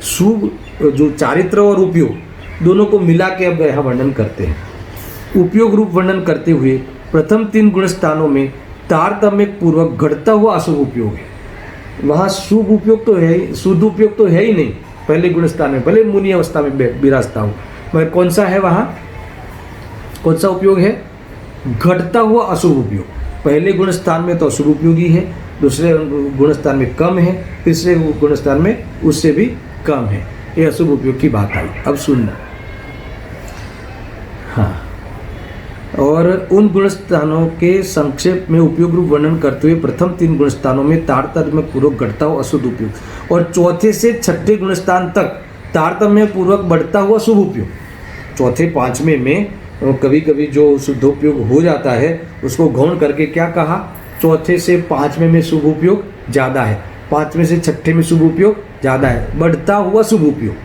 शुभ जो चारित्र और उपयोग दोनों को मिला के अब यह वर्णन करते हैं। उपयोग रूप वर्णन करते हुए प्रथम 3 गुणस्थानों में तारतम्य पूर्वक घटता हुआ अशुभ उपयोग है। वहाँ शुभ उपयोग तो है ही, शुद्ध उपयोग तो है ही नहीं पहले गुणस्थान में, भले मुनि अवस्था में विराजता हूँ, मगर कौन सा है वहाँ, कौन सा उपयोग है, घटता हुआ अशुभ उपयोग। पहले गुणस्थान में तो अशुभ उपयोगी है, दूसरे गुणस्थान में कम है, तीसरे गुणस्थान में उससे भी कम है। ये अशुभ उपयोग की बात आई। अब सुनना, हाँ, और उन गुणस्थानों के संक्षेप में उपयोग रूप वर्णन करते हुए प्रथम 3 गुणस्थानों में तारतम्य पूर्वक घटता हुआ अशुद्ध उपयोग और चौथे से छठे गुणस्थान तक तारतम्य पूर्वक बढ़ता हुआ शुभ उपयोग। चौथे 5वें में कभी कभी जो शुद्धोपयोग हो जाता है उसको गौण करके क्या कहा, चौथे से 5वें में शुभ उपयोग ज़्यादा है, 5वें से 6ठे में शुभ उपयोग ज़्यादा है, बढ़ता हुआ शुभ उपयोग।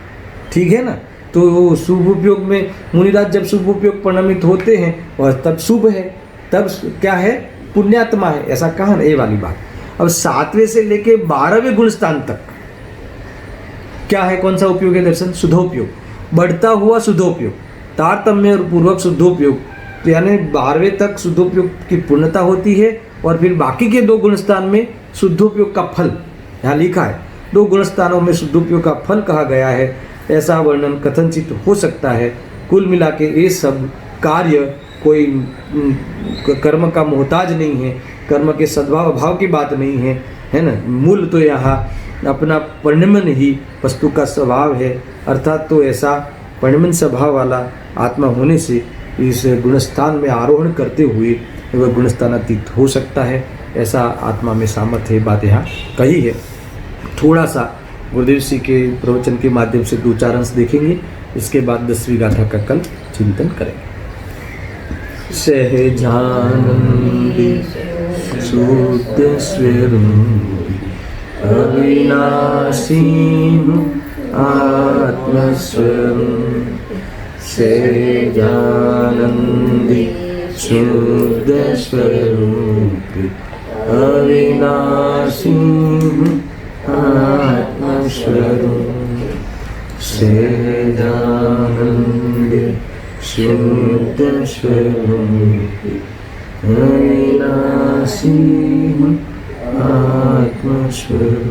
ठीक है ना, तो शुभ उपयोग में मुनिराज जब शुभ उपयोग परिणमित होते हैं वह तब शुभ है, तब क्या है, पुण्यात्मा है, ऐसा कहा ना, ये वाली बात। अब 7वें से लेके 12वें गुणस्थान तक क्या है, कौन सा उपयोग है दर्शन, शुद्धोपयोग, बढ़ता हुआ शुद्धोपयोग, तारतम्य पूर्वक शुद्धोपयोग, तो यानी 12वें तक शुद्धोपयोग की पूर्णता होती है और फिर बाकी के 2 गुणस्थान में शुद्धोपयोग का फल यहाँ लिखा है, 2 गुणस्थानों में शुद्धोपयोग का फल कहा गया है, ऐसा वर्णन कथनचित हो सकता है। कुल मिला के ये सब कार्य कोई कर्म का मोहताज नहीं है, कर्म के सद्भाव भाव की बात नहीं है, है ना। मूल तो यहाँ अपना परिणमन ही वस्तु का स्वभाव है, अर्थात तो ऐसा परिणमन स्वभाव वाला आत्मा होने से इस गुणस्थान में आरोहण करते हुए वह गुणस्थानातीत हो सकता है, ऐसा आत्मा में सामर्थ्य है, बात यहाँ कही है। थोड़ा सा गुरुदेव जी के प्रवचन के माध्यम से 2-4 अंश देखेंगे, इसके बाद 10वीं गाथा का कल चिंतन करेंगे। सहजानंदी शुद्ध स्वरूपी अविनाशी आत्मस्वरूप, सहजानंदी शुद्ध स्वरूपी अविनाशी आत्मस्वरूप, सहजानंदी शुद्ध स्वरूपी अविनाशी आत्मस्वरूप।